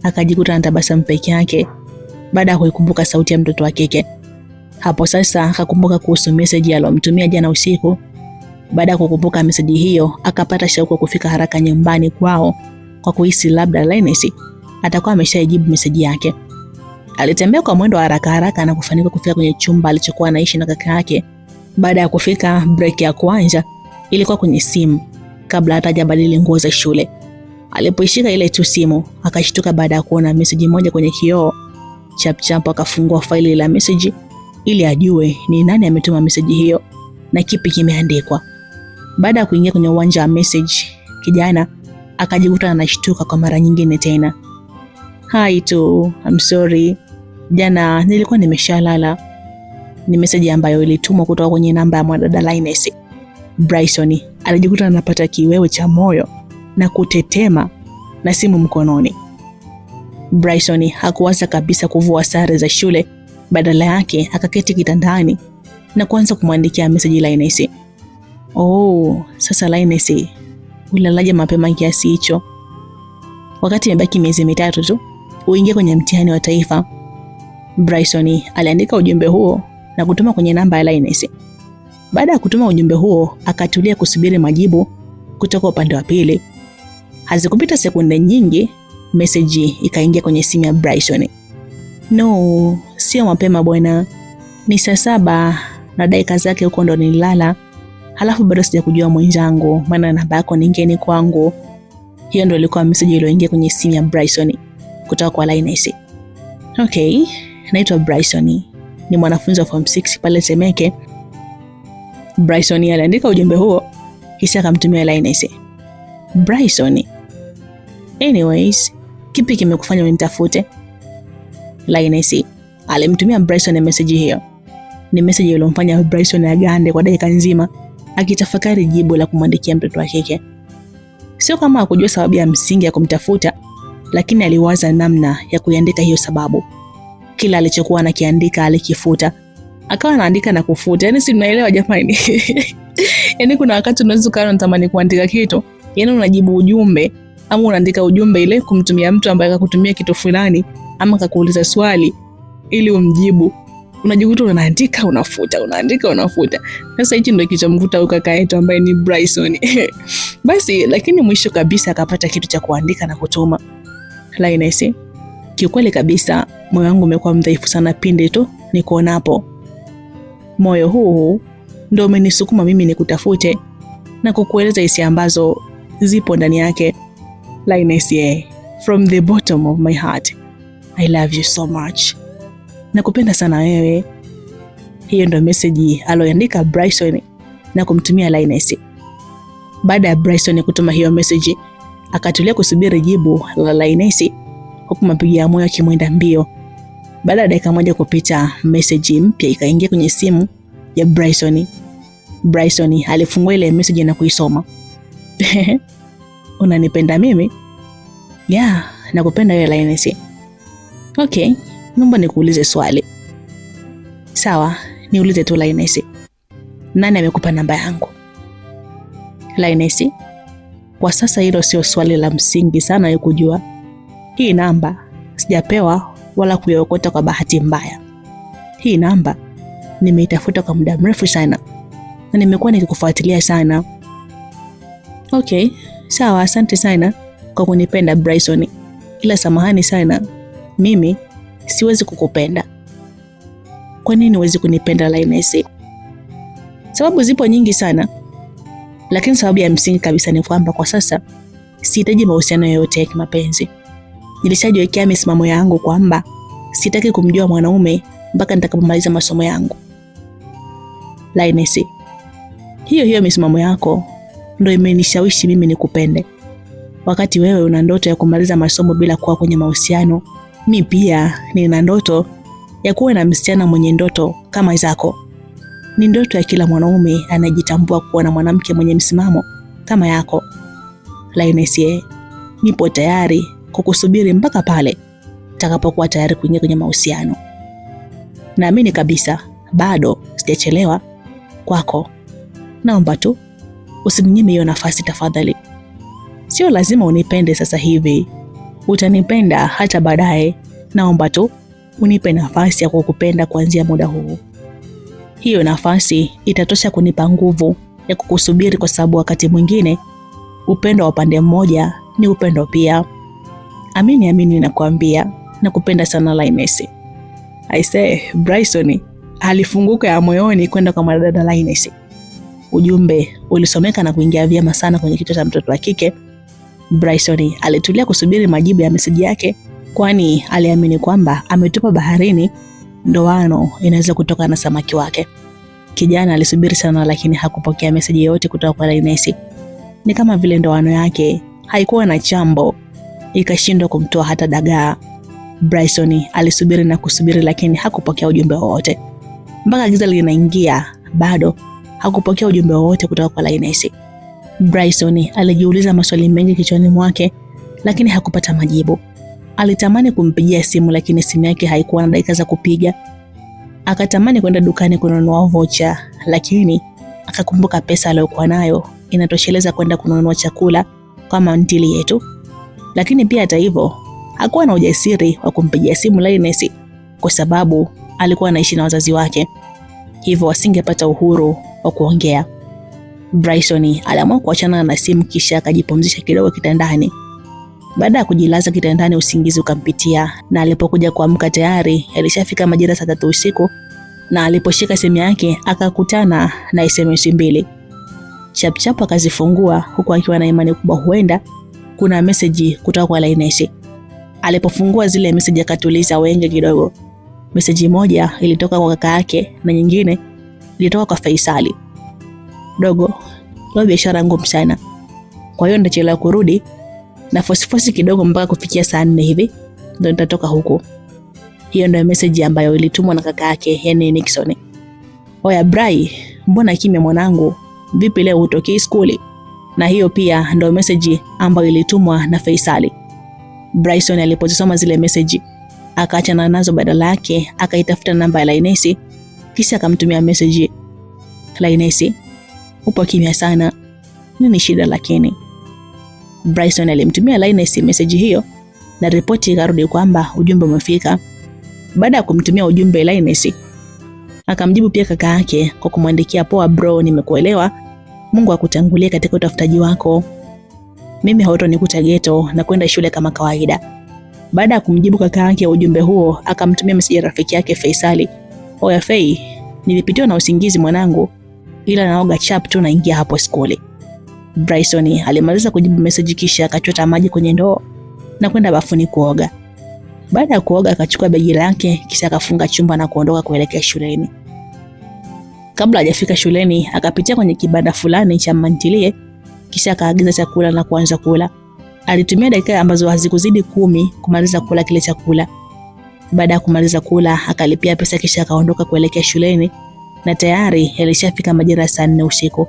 akajikuta anatabasamu peke yake baada ya kuikumbuka sauti ya mtoto wa kike. Hapo sasa akakumbuka kuhusu message aliyomtumia jana usiku. Baada ya kukumbuka message hiyo, akapata shauku kufika haraka nyumbani kwao kwa kuhisi labda Linus atakuwa ameshajibu message yake. Alitembea kwa mwendo wa haraka na kufanikiwa kufika kwenye chumba alichokuwa anaishi na kaka yake. Baada ya kufika, break ya kwanza ilikuwa kwenye simu kabla hata hajabadili nguo za shule. Alipoishika ile tu simu, akashtuka baada ya kuona message moja kwenye kioo. Chap akafungua faili la message ili ajue ni nani ametuma message hiyo na kipi kimeandikwa. Baada ya kuingia kwenye uwanja wa message, kijana akajikuta anashtuka kwa mara nyingine tena. Hi tu, I'm sorry. Jana nilikuwa nimeshalala. Ni message ambayo ilitumwa kutoka kwenye namba ya mwadada Linus. Bryson alijikuta anapata kiwewe cha moyo na kutetema na simu mkononi. Bryson hakuwaza kabisa kuvua sare za shule, badala yake akaketi kitandani na kuanza kumwandikia message Linus. Oh, sasa Linus, ulalaje mapema kiasi hicho? Wakati imebaki miezi 3 tu uingie kwenye mtihani wa taifa. Bryson aliandika ujumbe huo na kutuma kwenye namba ya Linus. Baada ya kutuma ujumbe huo, akatulia kusubiri majibu kutoka upande wa pili. Hazikupita sekunde nyingi, message ikaingia kwenye simu ya Bryson. No, sio mapema bwana. Ni saa 7 na dakika zake huko ndo nilala. Halafu bado sijakujua mwenzangu, maana namba yako ni ngeni kwangu. Hiyo ndo ilikuwa message iliyoingia kwenye simu ya Bryson kutoka kwa Linus. Okay, naitwa Bryson. Ni mwanafunzi wa form 6 pale Temeke. Bryson aliandika ujumbe huo kisha akamtumia Linus. Bryson, anyways, Kipi kimekufanya unitafute? Lioness alimtumia Bryson message hiyo. Ni message iliyomfanya Bryson agande kwa dakika nzima akitafakari jibu la kumwandikia mtoto wa kike. Sio kama hakujua sababu ya msingi ya kumtafuta, lakini aliwaza namna ya kuiandika hiyo sababu. Kila alichokuwa anakiandika alikifuta. Akawa anaandika na kufuta. Yaani si mnaelewa jamani. Yaani kuna wakati unaweza kuwa unatamani kuandika kitu, yaani unajibu ujumbe ama unaandika ujumbe ile kumtumia mtu ambaye akakutumia kitu fulani ama akakuuliza swali ili umjibu. Unajikuta unaandika unafuta, unaandika unafuta. Sasa hichi ndio kilichomvuta huyo kaka yetu ambaye ni Bryson. Basi lakini mwisho kabisa akapata kitu cha kuandika na kutuma. Lioness, kiukweli kabisa moyo wangu umekuwa mdhaifu sana pindi tu nikuonapo. Moyo huu ndio umenisukuma mimi nikutafute na kukueleza hisia ambazo zipo ndani yake. Lioness, from the bottom of my heart, I love you so much. Nakupenda sana wewe. Hiyo ndio message aloandika Bryson na kumtumia Lioness. Baada ya Bryson kutuma hiyo message, akatulia kusubiri jibu la Lioness huku mapigo ya moyo yakimwenda mbio. Baada ya dakika moja kupita, message mpya ikaingia kwenye simu ya Bryson. Bryson alifungua ile message na kuisoma. Unanipenda mimi? Yeah, nakupenda wewe Lioness. Okay, naomba nikuulize swali. Sawa, niulize tu Lioness. Nani amekupa namba yangu? Lioness, kwa sasa hilo sio swali la msingi sana ya kujua. Hii namba sijapewa wala kuiokota kwa bahati mbaya. Hii namba nimeitafuta kwa muda mrefu sana na nimekuwa nikikufuatilia sana. Okay, sawa, asante sana kwa kunipenda Bryson. Ila samahani sana, mimi siwezi kukupenda. Kwa nini huwezi kunipenda Lioness? Sababu zipo nyingi sana, lakini sababu ya msingi kabisa ni kwamba kwa sasa sihitaji mahusiano yoyote ya kimapenzi. Nilishajiwekea misimamo yangu kwamba sitaki kumjua mwanaume mpaka nitakapomaliza masomo yangu. Lioness, hiyo misimamo yako ndio imenishawishi mimi nikupende. Wakati wewe una ndoto ya kumaliza masomo bila kuwa kwenye mahusiano, mimi pia nina ndoto ya kuwa na msichana mwenye ndoto kama zako. Ni ndoto ya kila mwanaume anajitambua kuwa na mwanamke mwenye msimamo kama yako. Lioness, nipo tayari kukusubiri mpaka pale utakapokuwa tayari kuingia kwenye mahusiano. Naamini kabisa bado sijachelewa kwako. Naomba tu usininyime hiyo nafasi tafadhali. Sio lazima unipende sasa hivi. Utanipenda hata baadaye. Naomba tu unipe nafasi ya kukupenda kuanzia muda huu. Hiyo nafasi itatosha kunipa nguvu ya kukusubiri, kwa sababu wakati mwingine upendo wa pande mmoja ni upendo pia. Amini nakwambia nakupenda sana Lioness. I say Bryson alifunguka ya moyoni kwenda kwa madada Lioness. Ujumbe ulisomeka na kuingia vyema sana kwenye kichwa cha mtoto wa kike. Bryson alitulia kusubiri majibu ya message yake, kwani aliamini kwamba ametupa baharini ndoano inaweza kutoka na samaki wake. Kijana alisubiri sana, lakini hakupokea message yoyote kutoka kwa Lioness. Ni kama vile ndoano yake haikuwa na chambo, ikashindwa kumtoa hata dagaa. Bryson alisubiri na kusubiri, lakini hakupokea ujumbe wowote. Mpaka giza linaingia, bado hakupokea ujumbe wowote kutoka kwa Lioness. Bryson alijiuliza maswali mengi kichwani mwake, lakini hakupata majibu. Alitamani kumpigia simu, lakini simu yake haikuwa na dakika za kupiga. Akatamani kwenda dukani kununua vocha, lakini akakumbuka pesa aliyokuwa nayo inatosheleza kwenda kununua chakula kama ntili yetu. Lakini pia hata hivyo hakuwa na ujasiri wa kumpigia simu Lioness, kwa sababu alikuwa anaishi na wazazi wake, hivyo asingepata uhuru wa kuongea. Bryson aliamua kuachana na simu, kisha akajipumzisha kidogo kitandani. Baada ya kujilaza kitandani, usingizi ukampitia, na alipokuja kuamka tayari alishafika majira saa 3 usiku, na aliposhika simu yake akakutana na SMS 2. Chapchap akazifungua huku akiwa na imani kubwa huenda kuna message kutoka kwa Lioness. Alipofungua zile message akatuliza wenge kidogo. Message moja ilitoka kwa kaka yake na nyingine ilitoka kwa Faisali. Dogo, leo biashara ngumu sana, kwa hiyo ndachelewa kurudi, na fosifosi kidogo mpaka kufikia saa 4 hivi ndio nitatoka huko. Hiyo ndio message ambayo ilitumwa na kaka yake, yani Nixon. Oya Bray, mbona kimya mwanangu? Vipi leo hutokei skuli? Na hiyo pia ndio message ambayo ilitumwa na Faisali. Bryson alipozisoma zile message akaachana nazo, badala yake akaitafuta namba ya Lainesi kisha akamtumia message. Lainesi, upo kimya sana. Nini shida lakini? Bryson alimtumia Lainesi message hiyo na ripoti ikarudi kwamba ujumbe umefika. Baada ya kumtumia ujumbe Lainesi akamjibu pia kaka yake kwa kumwandikia, poa bro, nimekuelewa. Mungu akutangulie katika utafutaji wako. Mimi hautonikuta ghetto na kwenda shule kama kawaida. Baada ya kumjibu kaka yake ujumbe huo, akamtumia message rafiki yake Faisali. Oya Fei, nilipitiwa na usingizi mwanangu, ila naoga chap tu naingia hapo skuli. Bryson alimaliza kujibu message kisha akachota maji kwenye ndoo na kwenda bafuni kuoga. Baada ya kuoga akachukua begi lake kisha akafunga chumba na kuondoka kuelekea shuleni. Kabla hajafika shuleni akapitia kwenye kibanda fulani cha mantilie kisha akaagiza chakula na kuanza kula. Alitumia dakika ambazo hazikuzidi 10 kumaliza kula kile chakula. Baada ya kumaliza kula akalipia pesa kisha akaondoka kuelekea shuleni na tayari alishafika majira ya saa 4 usiku.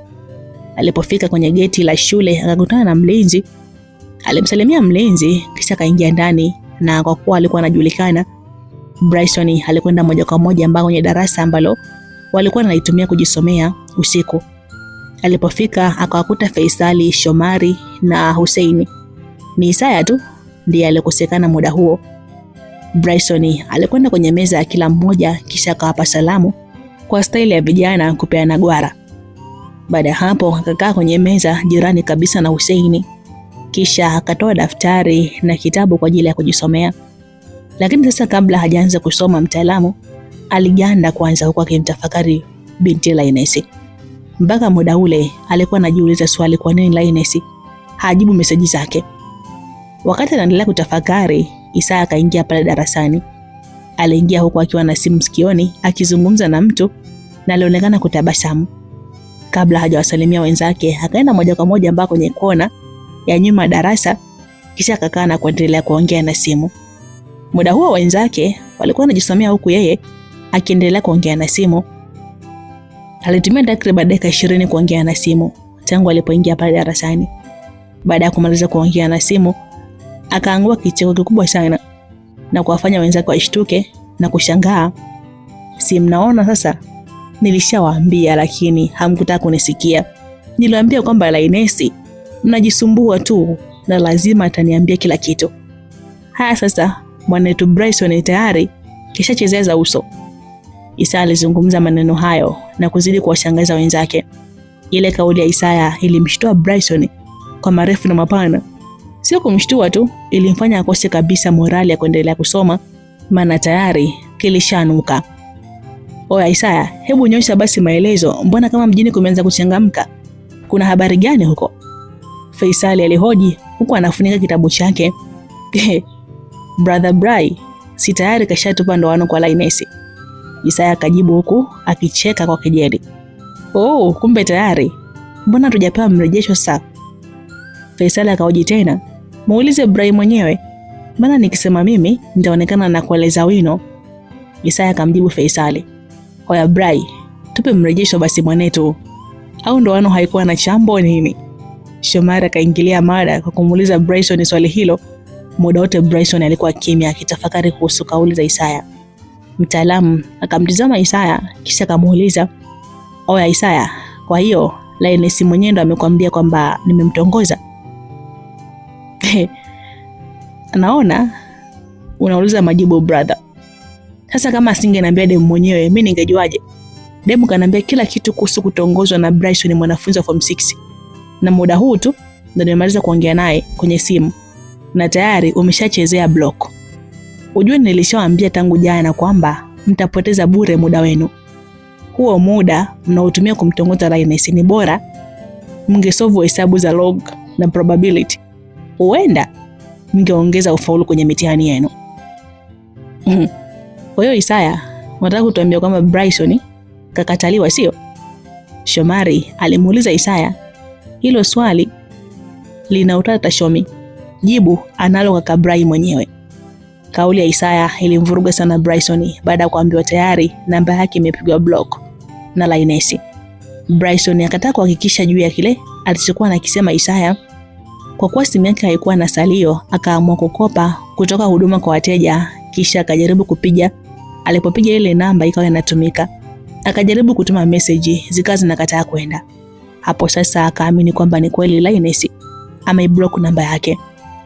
Alipofika kwenye geti la shule akakutana na mlinzi. Alimsalimia mlinzi kisha kaingia ndani, na kwa kuwa alikuwa anajulikana, Bryson alikwenda moja kwa moja mpaka kwenye darasa ambalo walikuwa wanaitumia kujisomea usiku. Alipofika akawakuta Faisali, Shomari na Hussein. Ni Isaya tu ndiye alikosekana muda huo. Bryson alikwenda kwenye meza ya kila mmoja kisha akawapa salamu kwa staili ya vijana kupeana gwara. Baada hapo akakaa kwenye meza jirani kabisa na Hussein kisha akatoa daftari na kitabu kwa ajili ya kujisomea. Lakini sasa kabla hajaanza kusoma, mtaalamu aliganda kwanza huko akimtafakari binti Lainesi. Mpaka muda ule alikuwa anajiuliza swali, kwa nini Lainesi hajibu meseji zake? Wakati anaendelea kutafakari, Isaya akaingia pale darasani. Aliingia huko akiwa na simu sikioni akizungumza na mtu na alionekana kutabasamu. Kabla hajawasalimia wenzake, akaenda moja kwa moja mpaka kwenye kona ya nyuma darasa kisha akakaa na kuendelea kuongea na simu. Muda huo wenzake walikuwa wanajisomea huku yeye akiendelea kuongea na simu. Alitumia takriban dakika 20 kuongea na simu tangu alipoingia pale darasani. Baada ya kumaliza kuongea na simu, akaangua kicheko kikubwa sana na kuwafanya wenzake washtuke na kushangaa. Si mnaona sasa? Nilishawaambia lakini hamkutaka kunisikia. Niliwaambia kwamba Lainesi mnajisumbua tu na lazima ataniambia kila kitu. Haya sasa, mwanetu Bryson tayari kishachezeza uso. Isaya alizungumza maneno hayo na kuzidi kuwashangaza wenzake. Ile kauli ya Isaya ilimshtua Bryson kwa marefu na mapana. Sio kumshtua tu, ilimfanya akose kabisa morali ya kuendelea kusoma, maana tayari kilishanuka. Oya Isaya, hebu nyosha basi maelezo, mbona kama mjini kumeanza kuchangamka? Kuna habari gani huko? Faisali alihoji huku anafunika kitabu chake. Brother Bray, si tayari kashatupa ndoano kwa Lainesi? Isaya akajibu huku akicheka kwa kejeli. Oh, kumbe tayari. Mbona hatujapewa mrejesho sasa? Faisali akahoji tena. Muulize Bray mwenyewe. Maana nikisema mimi nitaonekana na kueleza wino. Isaya akamjibu Faisali. Oya Bray, tupe mrejesho basi mwanetu. Au ndoano haikuwa na chambo nini? Shomari akaingilia mada kwa kumuuliza Bryson swali hilo. Muda wote Bryson alikuwa kimya akitafakari kuhusu kauli za Isaya. Mtaalamu akamtizama Isaya kisha akamuuliza, oya Isaya, kwa hiyo Lainesi mwenyewe ndo amekwambia kwamba nimemtongoza? Naona unauliza majibu brother. Sasa kama asingeniambia demu mwenyewe, mimi ningejuaje? Demu kanambia kila kitu kuhusu kutongozwa na Bryson, mwanafunzi wa form 6. Na muda huu tu ndio nimemaliza kuongea naye kwenye simu na tayari umeshachezea block. Ujue nilishawaambia tangu jana kwamba mtapoteza bure muda wenu. Huo muda mnaotumia kumtongoza Lainesi ni bora mngesolve hesabu za log na probability. Huenda mngeongeza ufaulu kwenye mitihani yenu. Kwa hiyo Isaya, unataka kutuambia kwamba Bryson kakataliwa sio? Shomari alimuuliza Isaya. Hilo swali lina utata Shomi. Jibu analo kaka Bry mwenyewe. Kauli ya Isaya ilimvuruga sana Bryson baada ya kuambiwa tayari namba yake imepigwa block na Linesi. Bryson akataka kuhakikisha juu ya kile alichokuwa anakisema Isaya. Kwa kuwa simu yake haikuwa na salio, akaamua kukopa kutoka huduma kwa wateja, kisha akajaribu kupiga. Alipopiga ile namba ikawa inatumika. Akajaribu kutuma message zikawa zinakataa kwenda. Hapo sasa akaamini kwamba ni kweli Linesi ameblock namba yake.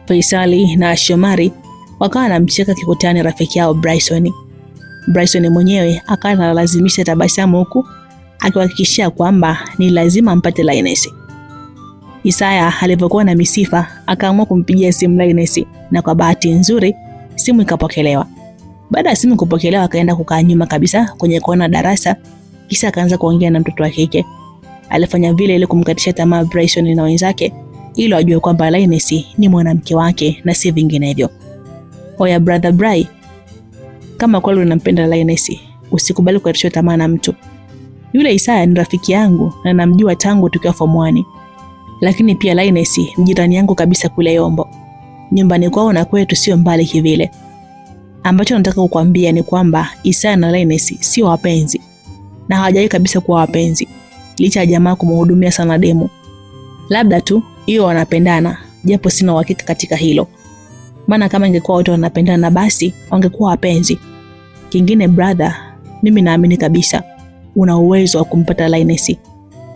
Faisali na Shomari wakawa wanamcheka kikutani rafiki yao Bryson. Bryson mwenyewe akawa analazimisha tabasamu huku akihakikishia kwamba ni lazima ampate Linesi. Isaya alipokuwa na misifa akaamua kumpigia simu Linesi, na kwa bahati nzuri simu ikapokelewa. Baada ya simu kupokelewa, akaenda kukaa nyuma kabisa kwenye kona darasa, kisha akaanza kuongea na mtoto wa kike. Alifanya vile ili kumkatisha tamaa Bryson na wenzake, ili wajue kwamba Linesi ni mwanamke wake na si vinginevyo. Oya brother Bry, kama kweli unampenda Linesi, usikubali kukatishwa tamaa na mtu. Yule Isaya ni rafiki yangu na namjua tangu tukiwa form 1. Lakini pia Linesi ni jirani yangu kabisa kule Yombo. Nyumbani kwao na kwetu sio mbali kivile. Ambacho nataka kukuambia ni kwamba Isaya na Linesi sio wapenzi. Na hawajawahi kabisa kuwa wapenzi. Licha ya jamaa kumhudumia sana demu. Labda tu hiyo wanapendana, japo sina uhakika katika hilo. Maana kama ingekuwa wote wanapendana basi wangekuwa wapenzi. Kingine brother, mimi naamini kabisa una uwezo wa kumpata Linesi,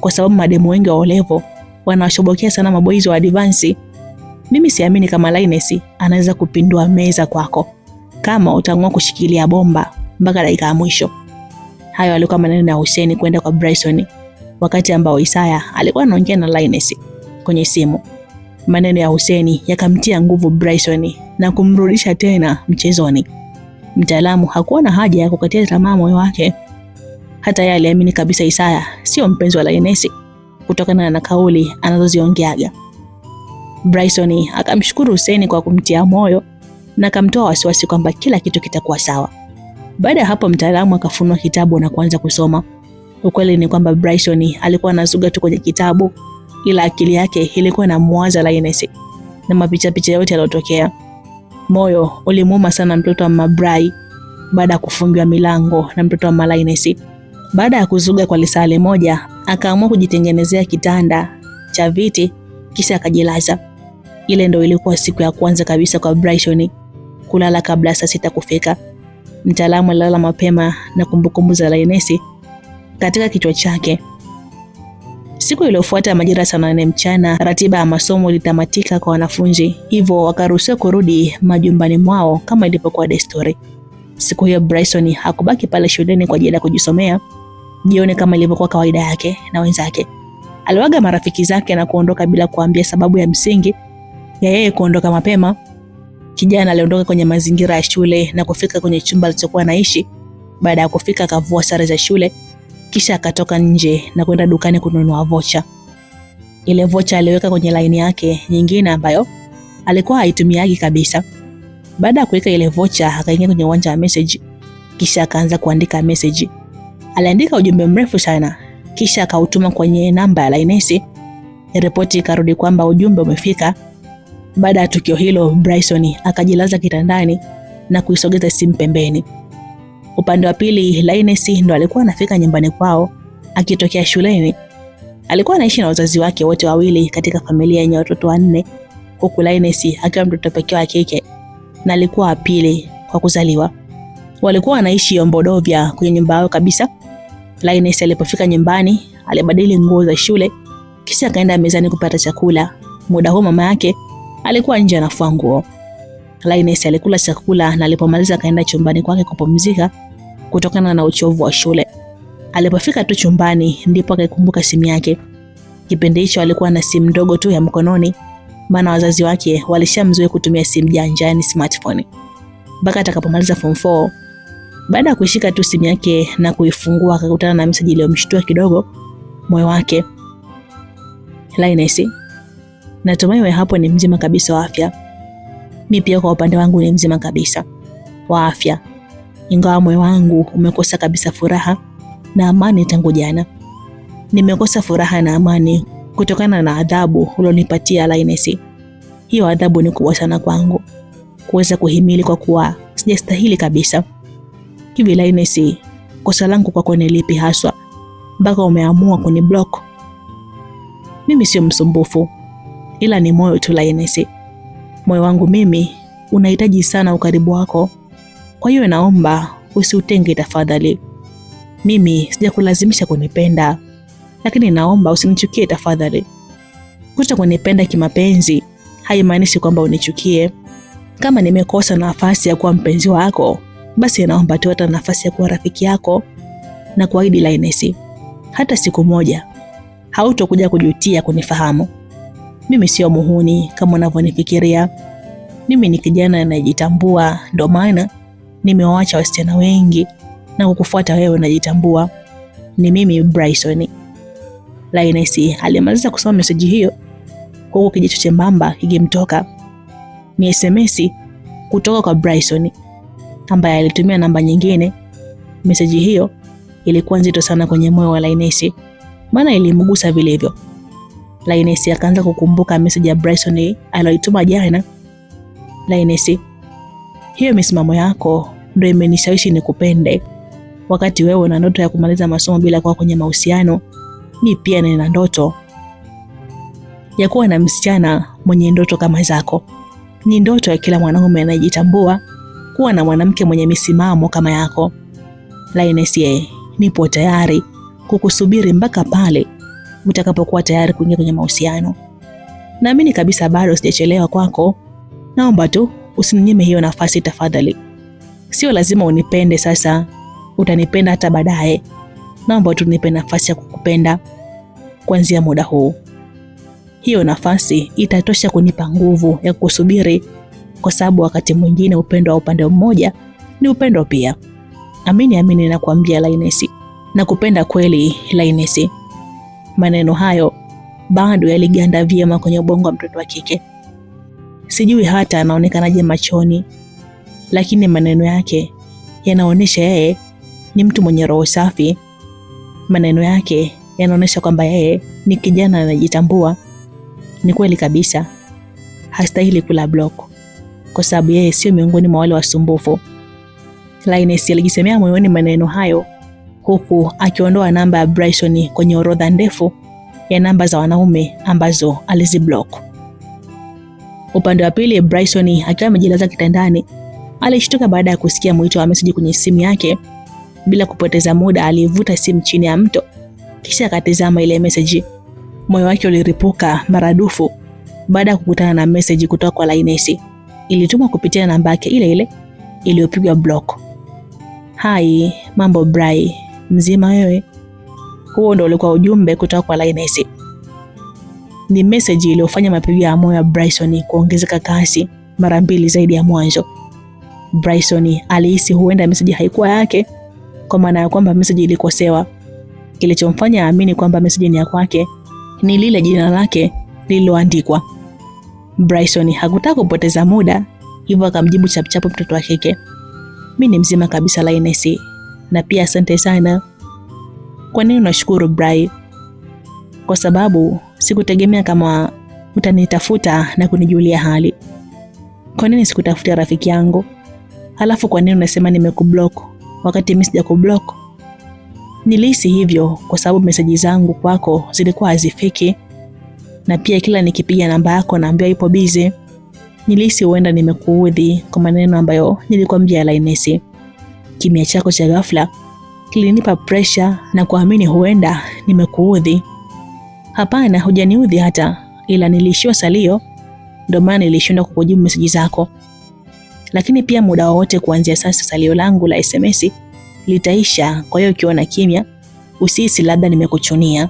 kwa sababu mademu wengi wa olevo wanawashobokea sana maboys wa advance. Mimi siamini kama Linesi anaweza kupindua meza kwako kama utaamua kushikilia bomba mpaka dakika ya mwisho. Hayo alikuwa maneno ya Hussein kwenda kwa Bryson, wakati ambao Isaya alikuwa anaongea na Linesi kwenye simu. Maneno ya Hussein yakamtia nguvu Bryson na kumrudisha tena mchezoni. Mtaalamu hakuwa na haja ya kukatia tamaa moyo wake. Hata yeye aliamini kabisa Isaya sio mpenzi wa Linesi kutokana na kauli anazoziongeaga. Bryson akamshukuru Hussein kwa kumtia moyo na akamtoa wasiwasi kwamba kila kitu kitakuwa sawa. Baada ya hapo mtaalamu akafunua kitabu na kuanza kusoma. Ukweli ni kwamba Bryson alikuwa anazuga tu kwenye kitabu, ila akili yake ilikuwa inamwaza Linesi na mapicha yote yalotokea. Moyo ulimuuma sana mtoto wa Mabry baada ya kufungiwa milango na mtoto wa Linesi. Baada ya kuzuga kwa lisale moja, akaamua kujitengenezea kitanda cha viti kisha akajilaza. Ile ndio ilikuwa siku ya kwanza kabisa kwa Bryson kulala kabla saa 6 kufika. Mtaalamu alilala mapema na kumbukumbu za Linesi katika kichwa chake. Siku iliyofuata majira saa 8 mchana, ratiba ya masomo ilitamatika kwa wanafunzi, hivyo wakaruhusiwa kurudi majumbani mwao kama ilivyokuwa desturi. Siku hiyo Bryson hakubaki pale shuleni kwa ajili ya kujisomea. Jioni kama ilivyokuwa kawaida yake na wenzake, aliwaga marafiki zake na kuondoka bila kuambia sababu ya msingi ya yeye kuondoka mapema. Kijana aliondoka kwenye mazingira ya shule na kufika kwenye chumba alichokuwa anaishi. Baada ya kufika akavua sare za shule, kisha akatoka nje na kwenda dukani kununua vocha. Ile vocha aliweka kwenye line yake nyingine ambayo alikuwa haitumiagi kabisa. Baada ya kuweka ile vocha, akaingia kwenye uwanja wa message, kisha akaanza kuandika message. Aliandika ujumbe mrefu sana, kisha akautuma kwenye namba ya Linesi. Ripoti ikarudi kwamba ujumbe umefika. Baada ya tukio hilo, Bryson akajilaza kitandani na kuisogeza simu pembeni. Upande wa pili, Linesi ndo alikuwa anafika nyumbani kwao akitokea shuleni. Alikuwa anaishi na wazazi wake wote wawili katika familia yenye watoto 4, huku Linesi akiwa mtoto pekee wa kike na alikuwa wa pili kwa kuzaliwa. Walikuwa wanaishi Yombodovia kwenye nyumba yao kabisa. Linesi alipofika nyumbani, alibadili nguo za shule kisha akaenda mezani kupata chakula. Muda huo mama yake alikuwa nje anafua nguo. Linesi alikula chakula na alipomaliza akaenda chumbani kwake kupumzika kutokana na uchovu wa shule. Alipofika tu chumbani ndipo akakumbuka simu yake. Kipindi hicho alikuwa na simu ndogo tu ya mkononi, maana wazazi wake walishamzoea kutumia simu janja, yani smartphone, mpaka atakapomaliza form 4. Baada ya kuishika tu simu yake na kuifungua, akakutana na message iliyomshtua kidogo moyo wake. Linesi, natumai wewe hapo ni mzima kabisa wa afya. Mimi pia kwa upande wangu ni mzima kabisa wa afya, ingawa moyo wangu umekosa kabisa furaha na amani tangu jana. Nimekosa furaha na amani kutokana na adhabu ulionipatia Linesi. Hiyo adhabu ni kubwa sana kwangu kuweza kuhimili, kwa kuwa sijastahili kabisa. Hivi Linus, kosa langu kwako ni lipi haswa mpaka umeamua kuniblock? Mimi sio msumbufu, ila ni moyo tu Linus. Moyo wangu mimi unahitaji sana ukaribu wako, kwa hiyo naomba usiutenge tafadhali. Mimi sijakulazimisha kunipenda, lakini naomba usinichukie tafadhali. Kuto kunipenda kimapenzi haimaanishi kwamba unichukie. Kama nimekosa nafasi ya kuwa mpenzi wako, basi naomba tu hata nafasi ya kuwa rafiki yako, na kuahidi Linus, hata siku moja hautokuja kujutia kunifahamu. Mimi sio muhuni kama unavyonifikiria. Mimi ni kijana anayejitambua, ndio maana nimewaacha wasichana wengi na kukufuata wewe unajitambua. Ni mimi Bryson. Linus alimaliza kusoma message hiyo huku kijicho chembamba kikimtoka. Ni SMS kutoka kwa Bryson ambaye alitumia namba nyingine. Message hiyo ilikuwa nzito sana kwenye moyo wa Linus, maana ilimgusa vilivyo. Linus akaanza kukumbuka message ya Bryson aliyotuma jana. Linus, hiyo misimamo yako ndio imenishawishi nikupende. Wakati wewe una ndoto ya kumaliza masomo bila kuwa kwenye mahusiano, mimi pia nina ndoto ya kuwa na msichana mwenye ndoto kama zako. Ni ndoto ya kila mwanaume anayejitambua kuwa na mwanamke mwenye misimamo kama yako. Linus, nipo tayari kukusubiri mpaka pale utakapokuwa tayari kuingia kwenye mahusiano. Naamini kabisa bado sijachelewa kwako. Naomba tu usininyime hiyo nafasi tafadhali. Sio lazima unipende sasa, utanipenda hata baadaye. Naomba tu nipe nafasi ya kukupenda kuanzia muda huu. Hiyo nafasi itatosha kunipa nguvu ya kusubiri, kwa sababu wakati mwingine upendo wa upande mmoja ni upendo pia. Amini nakwambia Linus, nakupenda kweli Linus. Maneno hayo bado yaliganda vyema kwenye ubongo wa mtoto wa kike. Sijui hata anaonekanaje machoni, lakini maneno yake yanaonyesha yeye ni mtu mwenye roho safi. Maneno yake yanaonyesha kwamba yeye ni kijana anajitambua. Ni kweli kabisa, hastahili kula block, kwa sababu yeye sio miongoni mwa wale wasumbufu. Linus alijisemea moyoni maneno hayo huku akiondoa namba ya Bryson kwenye orodha ndefu ya namba za wanaume ambazo aliziblock. Upande wa pili, Bryson akiwa amejilaza kitandani alishtuka baada ya kusikia mwito wa message kwenye simu yake. Bila kupoteza muda alivuta simu chini ya mto, kisha akatazama ile message. Moyo wake uliripuka maradufu baada ya kukutana na message kutoka kwa Linus. Ilitumwa kupitia namba yake ile ile iliyopigwa block. Hai, mambo Bry, mzima wewe? Huo ndio ulikuwa ujumbe kutoka kwa Linus. Ni message iliyofanya mapigo ya moyo ya Bryson kuongezeka kasi mara 2 zaidi ya mwanzo. Bryson alihisi huenda message haikuwa yake, kwa maana ya kwamba message ilikosewa. Kilichomfanya aamini kwamba message ni ya kwake ni lile jina lake lililoandikwa. Bryson hakutaka kupoteza muda, hivyo akamjibu chapchapo mtoto wa kike. Mimi ni mzima kabisa Linus, na pia asante sana. Kwa nini unashukuru Bry? Kwa sababu sikutegemea kama utanitafuta na kunijulia hali. Kwa nini sikutafutia rafiki yangu? Halafu kwa nini unasema nimekublock wakati mimi sijakublock? Nilihisi hivyo kwa sababu message zangu kwako zilikuwa hazifiki, na pia kila nikipiga namba yako naambiwa ipo busy. Nilihisi huenda nimekuudhi kwa maneno ambayo nilikwambia Linus. Kimya chako cha ghafla kilinipa pressure na kuamini huenda nimekuudhi. Hapana, hujaniudhi hata, ila nilishiwa salio, ndio maana nilishindwa kukujibu message zako. Lakini pia muda wote kuanzia sasa salio langu la SMS litaisha, kwa hiyo ukiona kimya usihisi labda nimekuchunia.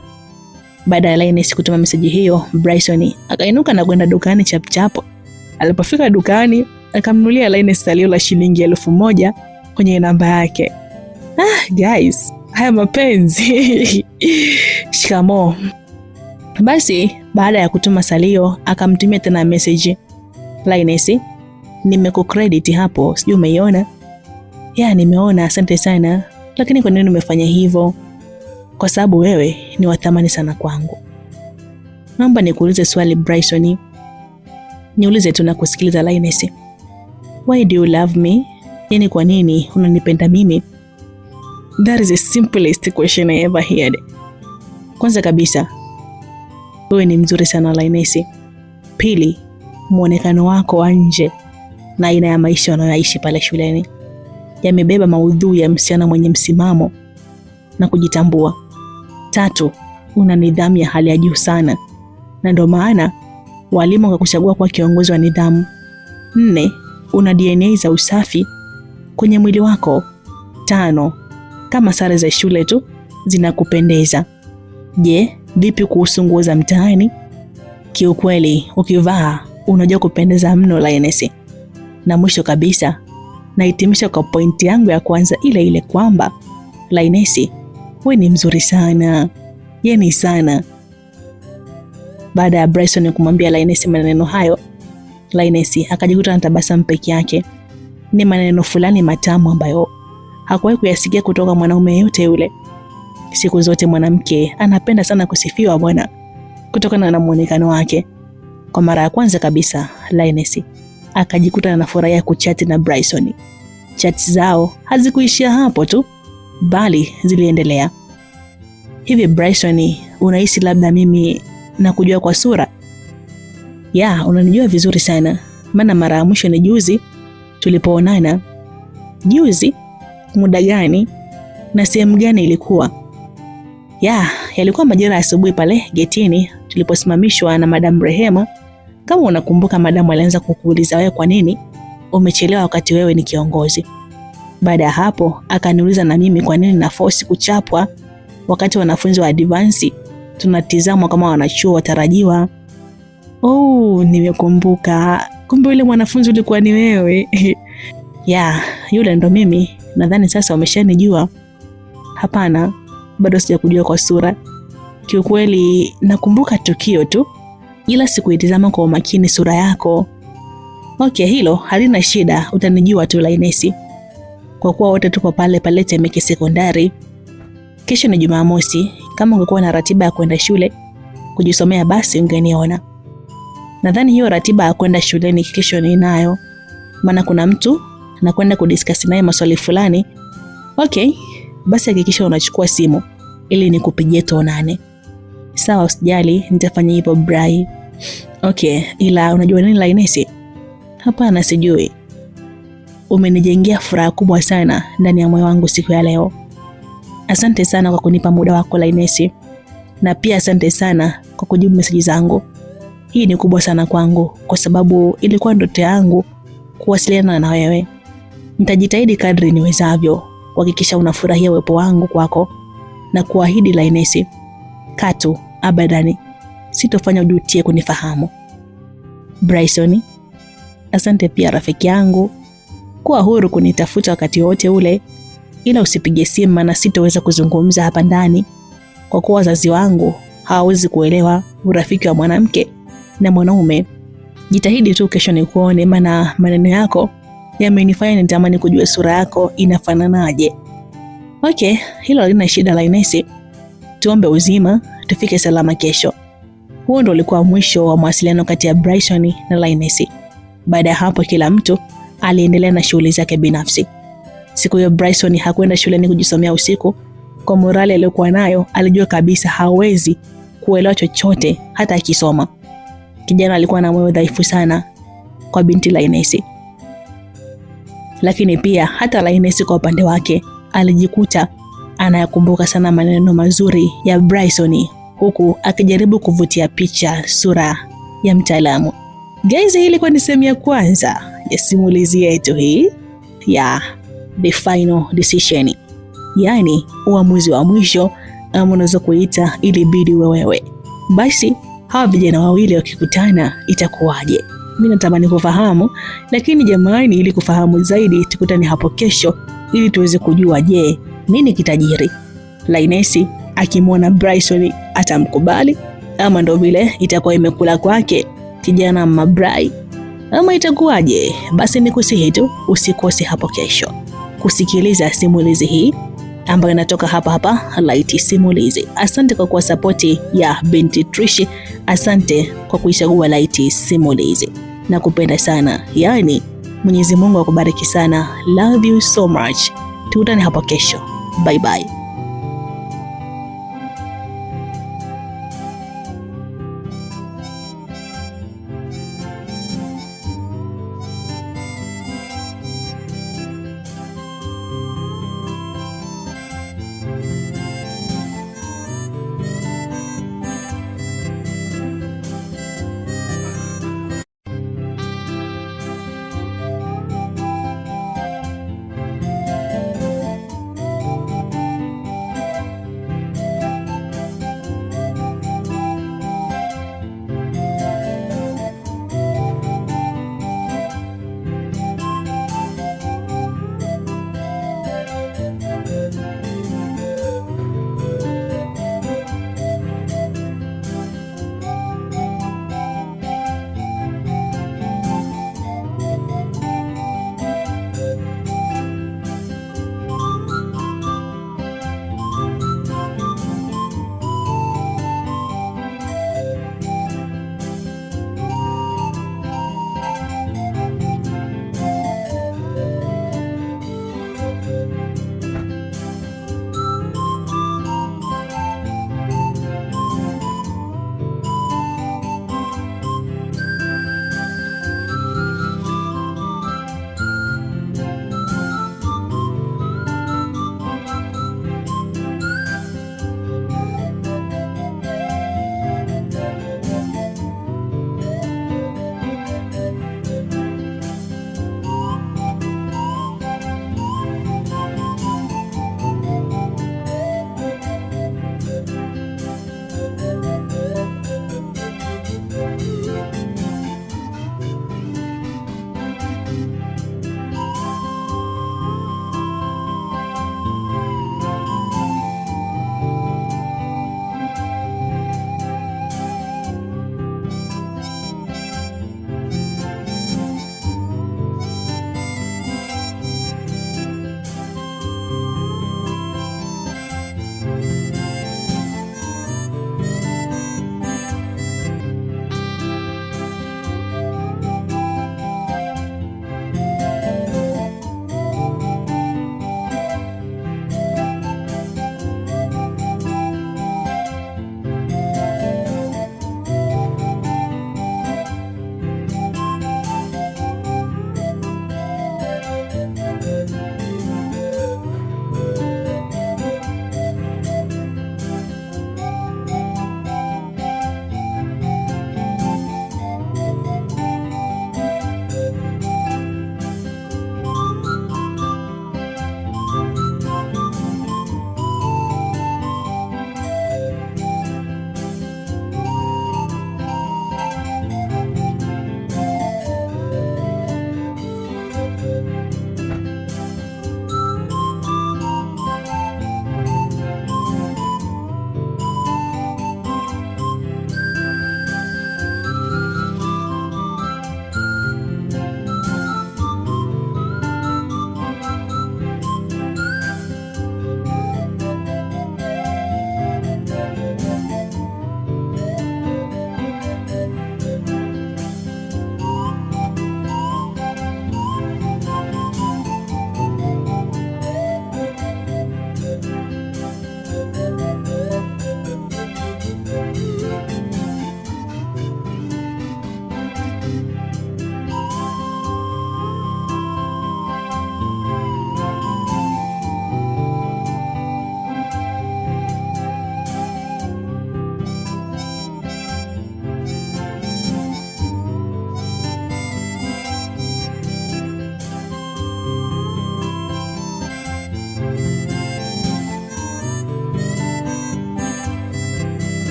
Baada ya Linus kutuma message hiyo, Bryson akainuka na kwenda dukani chapchapo. Alipofika dukani, akamnunulia Linus salio la shilingi 1000 kwenye namba yake. Guys, haya mapenzi. Shikamoo. Basi baada ya kutuma salio akamtumia tena message. Linus, nimekucredit hapo, sijui umeiona? Ya, nimeona, asante sana. Lakini kwa nini umefanya hivyo? Kwa sababu wewe ni wa thamani sana kwangu. Naomba nikuulize swali Bryson. Niulize tu na kusikiliza Linus. Why do you love me? Yani kwa nini unanipenda mimi? That is the simplest question I ever heard. Kwanza kabisa, wewe ni mzuri sana Linus. Pili, muonekano wako wa nje na aina ya maisha unayoishi pale shuleni yamebeba maudhui ya msichana mwenye msimamo na kujitambua. Tatu, una nidhamu ya hali ya juu sana, na ndio maana walimu wakakuchagua kwa kiongozi wa nidhamu. 4, una DNA za usafi kwenye mwili wako. 5, kama sare za shule tu zinakupendeza. Je, vipi kuhusu nguo za mtaani? Kiukweli ukivaa unajua kupendeza mno Linus. Na mwisho kabisa, nahitimisha kwa pointi yangu ya kwanza ile kwamba Linus, wewe ni mzuri sana. Yeni sana. Baada ya Bryson kumwambia Linus maneno hayo, Linus akajikuta na tabasamu peke yake. Ni maneno fulani matamu ambayo hakuwahi kuyasikia kutoka mwanaume yote yule. Siku zote mwanamke anapenda sana kusifiwa bwana, kutokana na muonekano wake. Kwa mara ya kwanza kabisa, Linus akajikuta na furaha kuchati na Bryson. Chats zao hazikuishia hapo tu, bali ziliendelea. Hivi Bryson, unahisi labda mimi nakujua kwa sura? Ya, unanijua vizuri sana. Maana mara ya mwisho ni juzi tulipoonana. Juzi? Muda gani? Na sehemu gani ilikuwa? Ya, yalikuwa majira ya asubuhi pale getini tuliposimamishwa na Madam Rehema. Kama unakumbuka, Madam alianza kukuuliza wewe kwa nini umechelewa wakati wewe ni kiongozi. Baada ya hapo akaniuliza na mimi kwa nini na force kuchapwa wakati wanafunzi wa advance tunatizamwa kama wanachuo watarajiwa. Oh, nimekumbuka. Kumbe yule mwanafunzi ulikuwa ni wewe. Ya, yule ndo mimi. Nadhani sasa umeshanijua. Hapana, bado sijakujua kwa sura. Kiukweli nakumbuka tukio tu, ila sikuitazama kwa umakini sura yako. Okay, hilo halina shida, utanijua tu Linus. Kwa kuwa wote tuko pale pale Temeke Sekondari. Kesho ni Jumamosi, kama ungekuwa na ratiba ya kwenda shule kujisomea basi ungeniona. Nadhani hiyo ratiba ya kwenda shuleni kesho ninayo, maana kuna mtu na kwenda kudiscuss naye maswali fulani. Okay, basi hakikisha unachukua simu ili nikupigie tuonane. Sawa, usijali, nitafanya hivyo Bry. Okay, ila unajua nini Linus? Hapana, sijui. Umenijengea furaha kubwa sana ndani ya moyo wangu siku ya leo. Asante sana kwa kunipa muda wako Linus. Na pia asante sana kwa kujibu message zangu. Hii ni kubwa sana kwangu kwa sababu ilikuwa ndoto yangu kuwasiliana na wewe. Nitajitahidi kadri niwezavyo kuhakikisha unafurahia uwepo wangu kwako, na kuahidi Linus, katu abadani sitofanya ujutie kunifahamu. Bryson, asante pia rafiki yangu. Kuwa huru kunitafuta wakati wote ule, ila usipige simu na sitoweza kuzungumza hapa ndani kwa kuwa wazazi wangu hawawezi kuelewa urafiki wa mwanamke na mwanaume. Jitahidi tu kesho nikuone, maana maneno yako yamenifanya nitamani kujua sura yako inafananaje. Okay, hilo halina shida Linus. Tuombe uzima, tufike salama kesho. Huo ndo ulikuwa mwisho wa mawasiliano kati ya Bryson na Linus. Baada ya hapo kila mtu aliendelea na shughuli zake binafsi. Siku hiyo Bryson hakwenda shuleni kujisomea usiku. Kwa morali aliyokuwa nayo, alijua kabisa hawezi kuelewa chochote hata akisoma. Kijana alikuwa na moyo dhaifu sana kwa binti Linus. Lakini pia hata Linus kwa upande wake alijikuta anayakumbuka sana maneno mazuri ya Bryson, huku akijaribu kuvutia picha sura ya mtaalamu. Guys, hii ilikuwa ni sehemu ya kwanza ya simulizi yetu hii ya The Final Decision. Yaani uamuzi wa mwisho, ama unaweza kuita ilibidi wewe. Basi hawa vijana wawili wakikutana itakuwaje? Mimi natamani kufahamu, lakini jamani, ili kufahamu zaidi tukutane hapo kesho ili tuweze kujua je, nini kitajiri. Linus akimwona Bryson atamkubali ama ndo vile itakuwa imekula kwake kijana Mabrai, ama itakuwaje? Basi nikusihi tu usikose hapo kesho kusikiliza simulizi hii ambayo inatoka hapa Light Simulizi. Asante kwa kuwa support ya binti Trishi. Asante kwa kuichagua Light Simulizi. nakupenda sana. Yaani Mwenyezi Mungu akubariki sana. Love you so much. Tukutane hapo kesho. Bye bye.